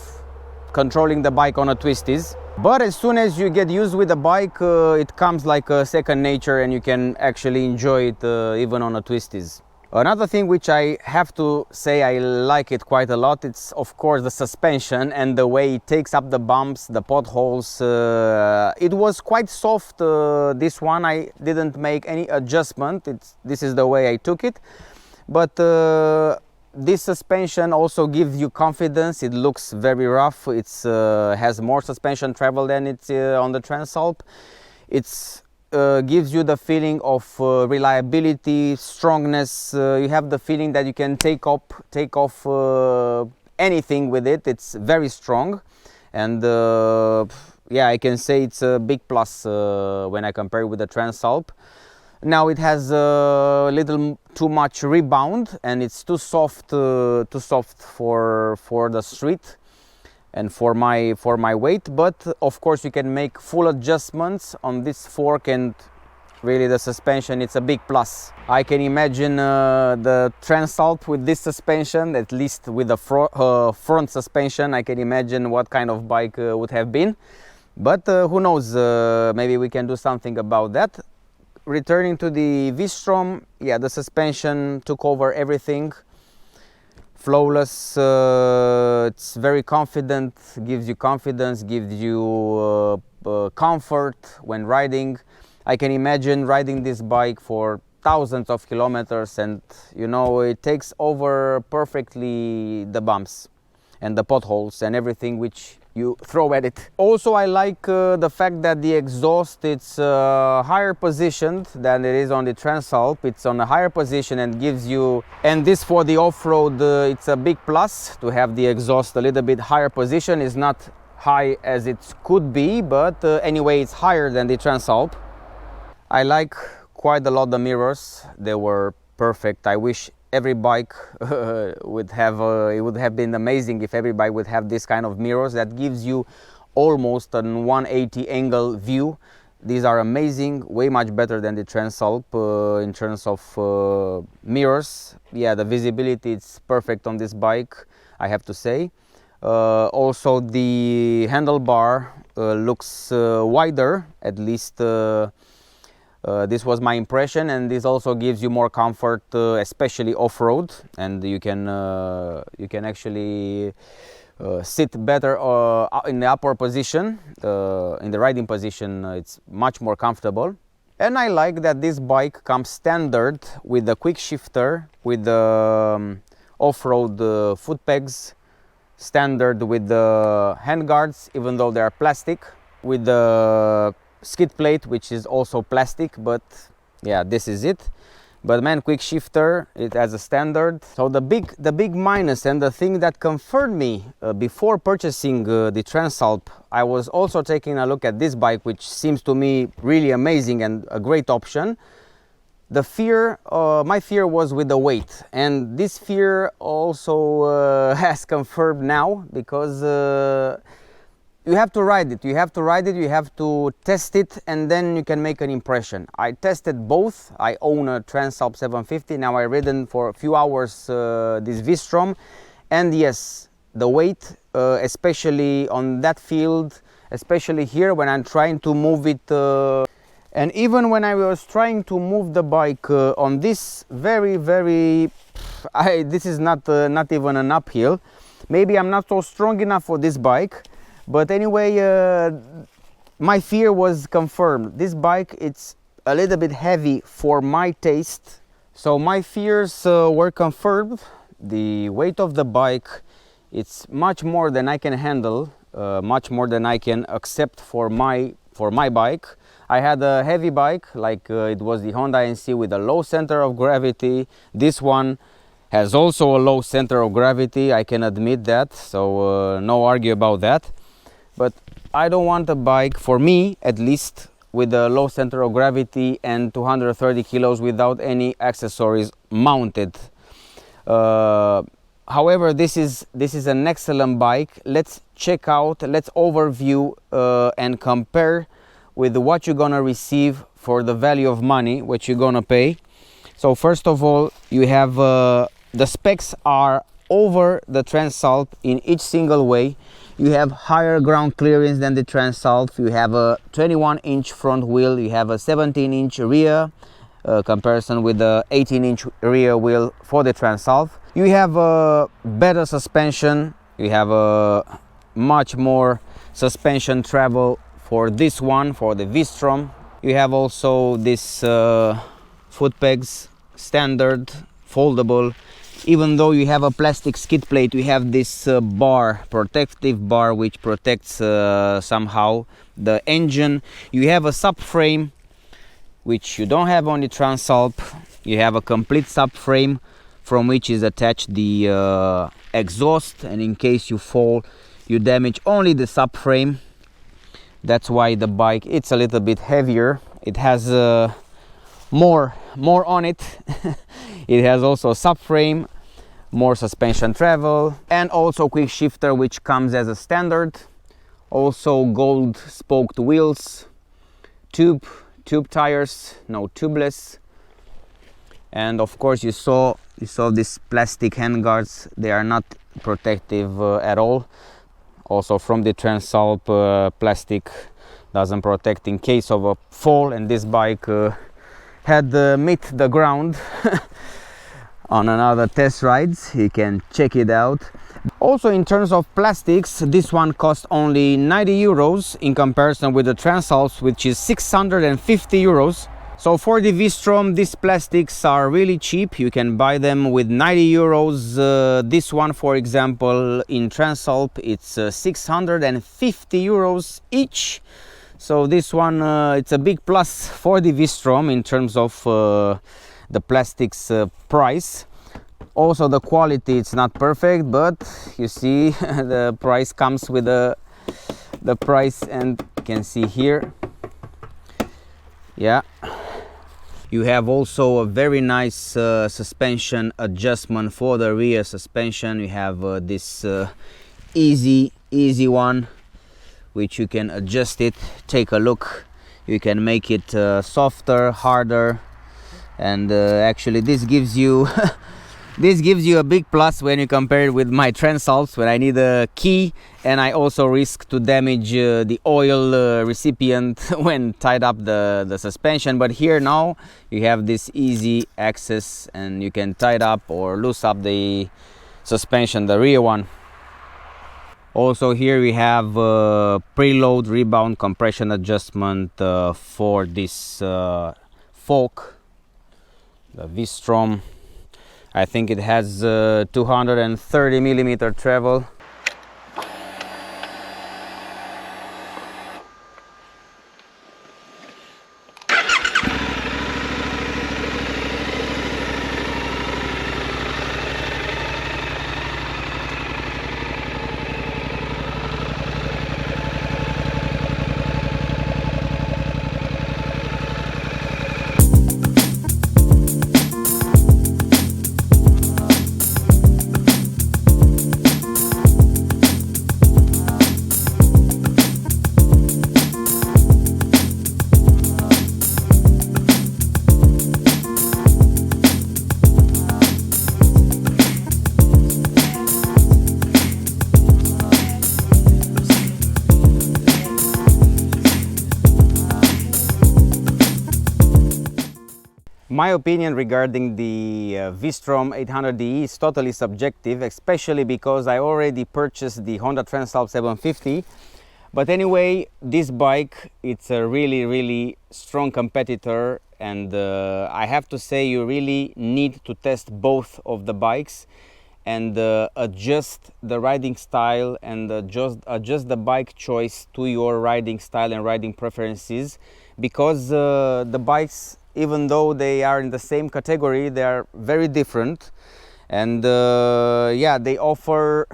controlling the bike on a twisties. But as soon as you get used with the bike, it comes like a second nature, and you can actually enjoy it even on a twisties. Another thing which I have to say I like it quite a lot, it's of course the suspension and the way it takes up the bumps, the potholes. It was quite soft, this one. I didn't make any adjustment. This is the way I took it. But this suspension also gives you confidence. It looks very rough. It has more suspension travel than it's on the Transalp. It's gives you the feeling of reliability, strongness. You have the feeling that you can take off anything with it. It's very strong, and yeah, I can say it's a big plus when I compare it with the Transalp. Now it has a little too much rebound, and it's too soft for the street and for my weight. But of course you can make full adjustments on this fork, and really the suspension, it's a big plus. I can imagine the Transalp with this suspension, at least with the front suspension. I can imagine what kind of bike would have been, but who knows, maybe we can do something about that. Returning to the V-STROM, yeah, the suspension took over everything. Flawless, it's very confident, gives you confidence, gives you comfort when riding. I can imagine riding this bike for thousands of kilometers, and you know, it takes over perfectly the bumps and the potholes and everything which you throw at it. Also, I like the fact that the exhaust, it's higher positioned than it is on the Transalp. It's on a higher position and gives you, and this for the off-road, it's a big plus to have the exhaust a little bit higher position. It's not high as it could be, but anyway, it's higher than the Transalp. I like quite a lot the mirrors. They were perfect. I wish every bike would have it would have been amazing if every bike would have this kind of mirrors that gives you almost a 180 angle view. These are amazing, way much better than the Transalp in terms of mirrors. Yeah, the visibility is perfect on this bike, I have to say. Also, the handlebar looks wider, at least this was my impression, and this also gives you more comfort, especially off-road, and you can actually sit better in the upper position, in the riding position. It's much more comfortable. And I like that this bike comes standard with the quick shifter, with the off-road foot pegs, standard with the handguards, even though they are plastic, with the skid plate, which is also plastic, but yeah, this is it. But man, quick shifter, it as a standard. So the big minus, and the thing that confirmed me before purchasing the Transalp, I was also taking a look at this bike, which seems to me really amazing and a great option. The fear, my fear was with the weight, and this fear also has confirmed now, because you have to ride it, you have to test it, and then you can make an impression. I tested both. I own a Transalp 750, now I've ridden for a few hours this V-STROM, and yes, the weight, especially on that field, especially here when I'm trying to move it, and even when I was trying to move the bike on this this is not even an uphill. Maybe I'm not so strong enough for this bike, but anyway, my fear was confirmed. This bike, it's a little bit heavy for my taste, so my fears were confirmed. The weight of the bike, it's much more than I can handle, much more than I can accept for my bike. I had a heavy bike, like it was the Honda NC with a low center of gravity. This one has also a low center of gravity, I can admit that, so no argue about that. But I don't want a bike, for me at least, with a low center of gravity and 230 kilos without any accessories mounted. However, this is an excellent bike. Let's check out, let's overview and compare with what you're gonna receive for the value of money, what you're gonna pay. So first of all, you have the specs are over the Transalp in each single way. You have higher ground clearance than the Transalp. You have a 21-inch front wheel. You have a 17-inch rear, comparison with the 18-inch rear wheel for the Transalp. You have a better suspension. You have a much more suspension travel for this one, for the V-STROM. You have also this foot pegs, standard, foldable. Even though you have a plastic skid plate, you have this bar, protective bar, which protects somehow the engine. You have a subframe, which you don't have on the Transalp. You have a complete subframe from which is attached the exhaust, and in case you fall, you damage only the subframe. That's why the bike, it's a little bit heavier. It has more on it. It has also a subframe, more suspension travel, and also quick shifter, which comes as a standard. Also gold spoked wheels, tube tires, no tubeless, and of course you saw these plastic handguards. They are not protective at all. Also from the Transalp, plastic doesn't protect in case of a fall, and this bike had met the ground on another test rides. You can check it out. Also, in terms of plastics, this one cost only 90 euros in comparison with the Transalp, which is 650 euros. So for the V-STROM, these plastics are really cheap. You can buy them with 90 euros. This one, for example, in Transalp, it's 650 euros each. So this one, it's a big plus for the V-STROM in terms of the plastics price. Also the quality, it's not perfect, but you see the price comes with the price, and you can see here, yeah. You have also a very nice suspension adjustment for the rear suspension. You have this easy one, which you can adjust it. Take a look. You can make it softer, harder, and actually this gives you this gives you a big plus when you compare it with my Transalps, when I need a key and I also risk to damage the oil recipient when tied up the suspension. But here now you have this easy access and you can tie it up or loose up the suspension, the rear one. Also here we have preload rebound compression adjustment for this fork, the V-STROM. I think it has 230 millimeter travel. My opinion regarding the V-STROM 800DE is totally subjective, especially because I already purchased the Honda Transalp 750. But anyway, this bike, it's a really strong competitor, and I have to say you really need to test both of the bikes and adjust the riding style and adjust the bike choice to your riding style and riding preferences, because the bikes, even though they are in the same category, they are very different, and yeah, they offer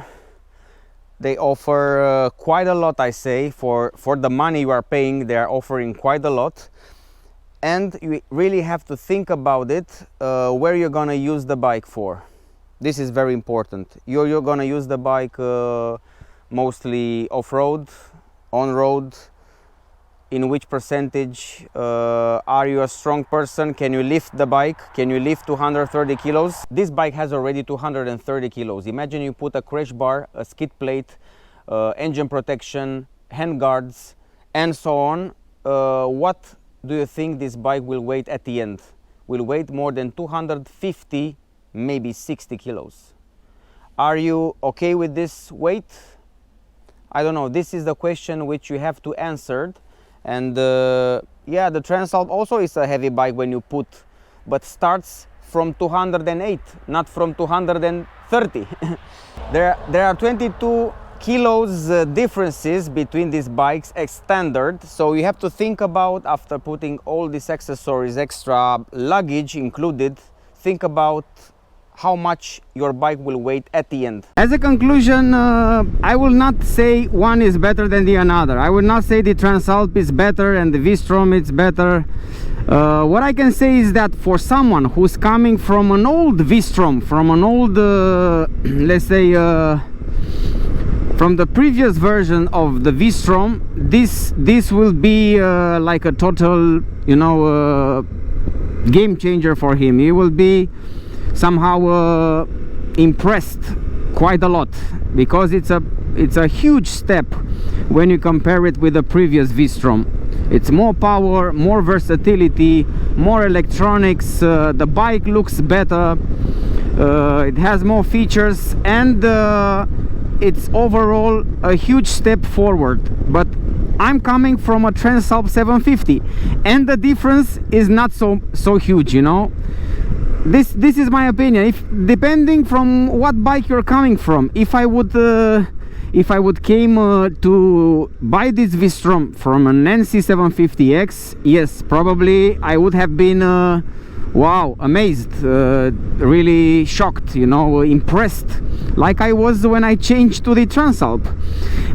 quite a lot. I say for the money you are paying, they are offering quite a lot, and you really have to think about it, where you're gonna use the bike for. This is very important. You're gonna use the bike mostly off-road, on-road. In which percentage? Are you a strong person? Can you lift the bike? Can you lift 230 kilos? This bike has already 230 kilos. Imagine you put a crash bar, a skid plate, engine protection, hand guards, and so on. What do you think this bike will weigh at the end? Will weigh more than 250, maybe 60 kilos. Are you okay with this weight? I don't know. This is the question which you have to answer. And yeah, the Transalp also is a heavy bike when you put, but starts from 208, not from 230. There are 22 kilos differences between these bikes as standard. So you have to think about, after putting all these accessories, extra luggage included, think about how much your bike will weigh at the end. As a conclusion, I will not say one is better than the another. I will not say the Transalp is better and the V-STROM is better. What I can say is that for someone who's coming from an old V-STROM, from an old, let's say, from the previous version of the V-STROM, this will be like a total, you know, game changer for him. He will be somehow impressed quite a lot, because it's a huge step when you compare it with the previous V-STROM. It's more power, more versatility, more electronics, the bike looks better, it has more features, and it's overall a huge step forward. But I'm coming from a Transalp 750, and the difference is not so huge, you know. This is my opinion. If depending from what bike you're coming from, if I would came to buy this V-STROM from an NC750X, yes, probably I would have been wow, amazed, really shocked, you know, impressed, like I was when I changed to the Transalp.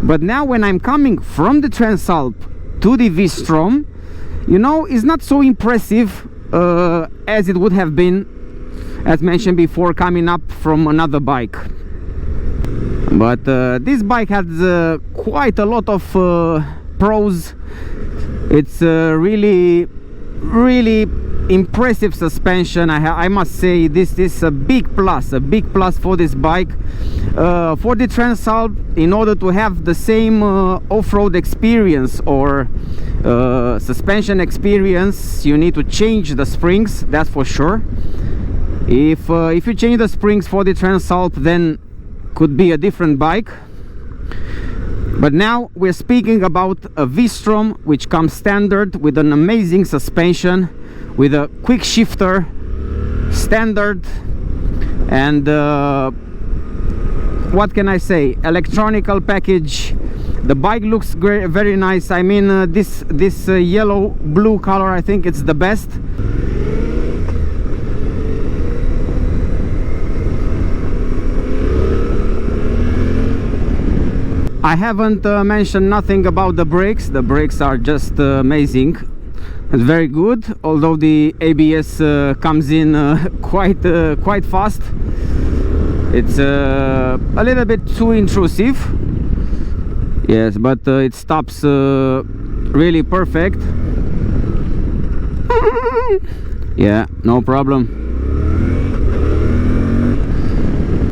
But now when I'm coming from the Transalp to the V-STROM, you know, it's not so impressive as it would have been, as mentioned before, coming up from another bike. But this bike has quite a lot of pros. It's really impressive suspension. I must say this is a big plus for this bike. For the Transalp, in order to have the same off-road experience or suspension experience, you need to change the springs, that's for sure. If you change the springs for the Transalp, then could be a different bike. But now we're speaking about a V-STROM which comes standard with an amazing suspension, with a quick shifter standard, and what can I say, electronical package. The bike looks great, very nice. I mean, this yellow blue color, I think it's the best. I haven't mentioned nothing about the brakes. The brakes are just amazing. It's very good, although the ABS comes in quite fast. It's a little bit too intrusive, yes, but it stops really perfect. Yeah, no problem.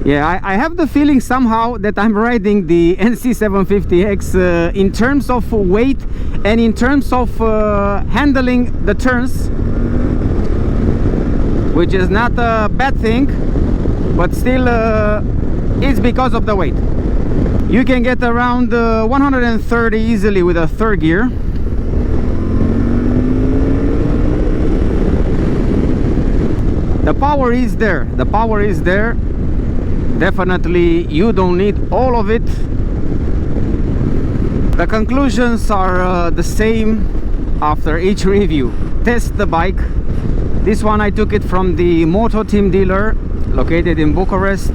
Yeah, I have the feeling somehow that I'm riding the NC750X in terms of weight and in terms of handling the turns, which is not a bad thing, but still it's because of the weight. You can get around 130 easily with a third gear. The power is there. The power is there. Definitely you don't need all of it. The conclusions are the same after each review. Test the bike. This one I took it from the Moto Team dealer located in Bucharest.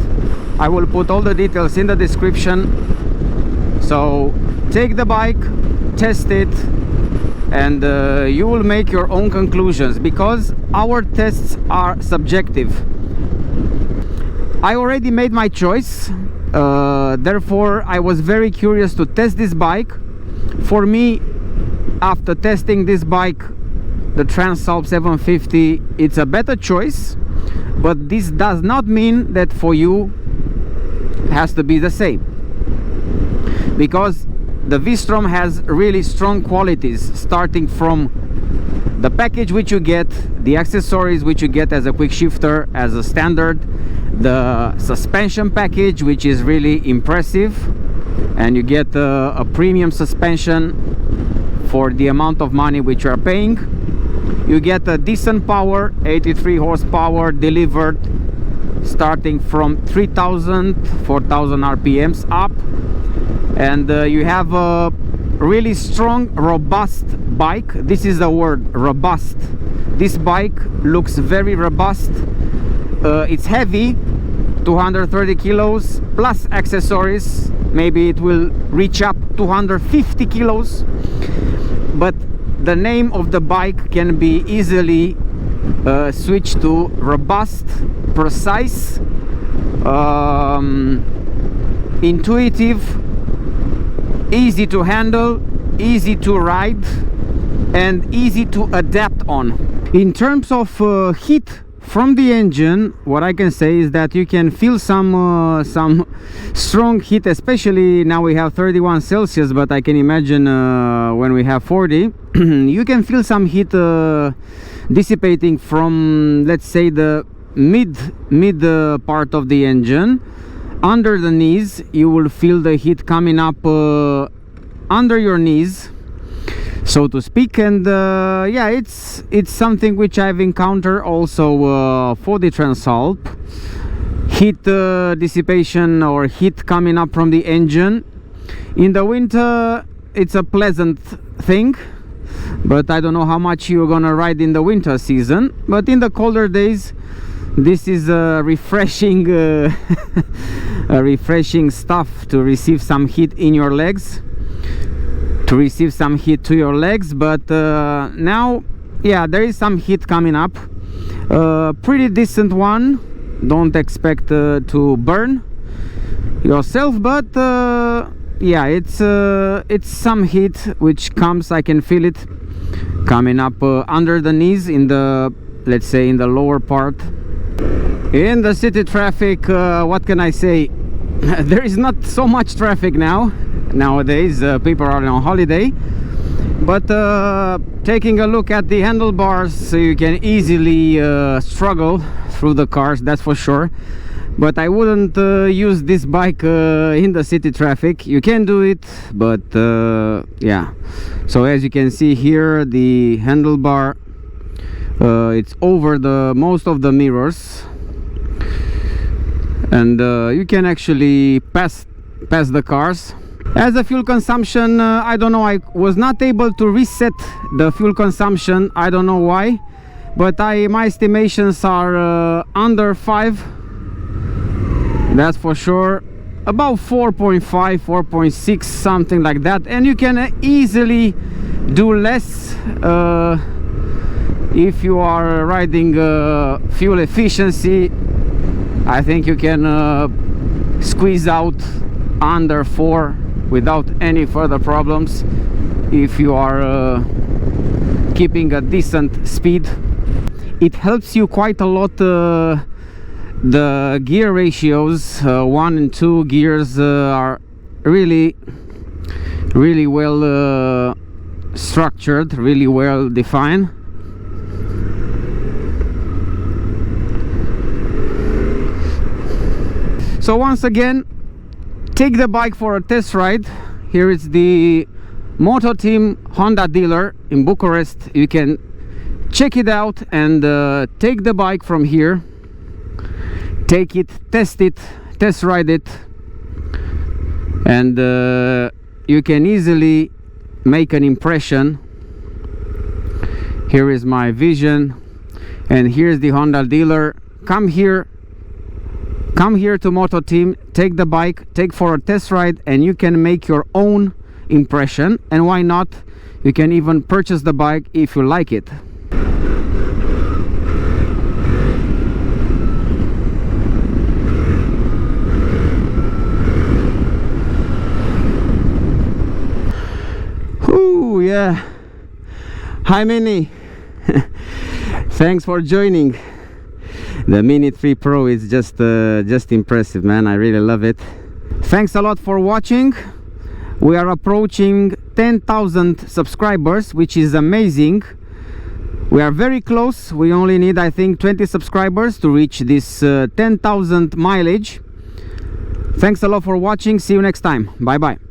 I will put all the details in the description. So take the bike, test it, and you will make your own conclusions, because our tests are subjective. I already made my choice, therefore I was very curious to test this bike. For me, after testing this bike, the Transalp 750, it's a better choice, but this does not mean that for you has to be the same, because the V-STROM has really strong qualities, starting from the package which you get, the accessories which you get as a quick shifter, as a standard, the suspension package, which is really impressive, and you get a premium suspension for the amount of money which you are paying. You get a decent power, 83 horsepower delivered, starting from 3000, 4000 RPMs up, and you have a really strong, robust bike. This is the word, robust. This bike looks very robust. It's heavy, 230 kilos plus accessories. Maybe it will reach up 250 kilos, but the name of the bike can be easily switched to robust, precise, intuitive, easy to handle, easy to ride, and easy to adapt on. In terms of heat from the engine, what I can say is that you can feel some strong heat, especially now we have 31 Celsius, but I can imagine when we have 40 you can feel some heat dissipating from, let's say, the mid part of the engine. Under the knees you will feel the heat coming up under your knees, so to speak. And yeah, it's something which I've encountered also for the Transalp. Heat dissipation or heat coming up from the engine in the winter, it's a pleasant thing, but I don't know how much you're gonna ride in the winter season. But in the colder days, this is a refreshing a refreshing stuff to receive some heat in your legs, to receive some heat to your legs. But now, yeah, there is some heat coming up, pretty decent one. Don't expect to burn yourself, but yeah, it's some heat which comes, I can feel it coming up under the knees, in the, let's say, in the lower part. In the city traffic, what can I say? There is not so much traffic nowadays. People are on holiday, but taking a look at the handlebars, you can easily struggle through the cars, that's for sure. But I wouldn't use this bike in the city traffic. You can do it, but yeah. So as you can see here, the handlebar, it's over the most of the mirrors, and you can actually pass the cars. As a fuel consumption, I don't know, I was not able to reset the fuel consumption. I don't know why, but my estimations are under 5. That's for sure. About 4.5, 4.6, something like that. And you can easily do less if you are riding fuel efficiency. I think you can squeeze out under 4 without any further problems if you are keeping a decent speed. It helps you quite a lot. The gear ratios, 1 and 2 gears, are really well structured, really well defined. So once again, take the bike for a test ride. Here is the Moto Team Honda dealer in Bucharest. You can check it out and take the bike from here. Take it, test ride it, and you can easily make an impression. Here is my vision, and here's the Honda dealer. Come here to Moto Team, take the bike, take for a test ride, and you can make your own impression. And why not, you can even purchase the bike if you like it. Ooh, yeah. Hi Mini. Thanks for joining. The Mini 3 Pro is just impressive, man. I really love it. Thanks a lot for watching. We are approaching 10,000 subscribers, which is amazing. We are very close. We only need, I think, 20 subscribers to reach this 10,000 mileage. Thanks a lot for watching. See you next time. Bye bye.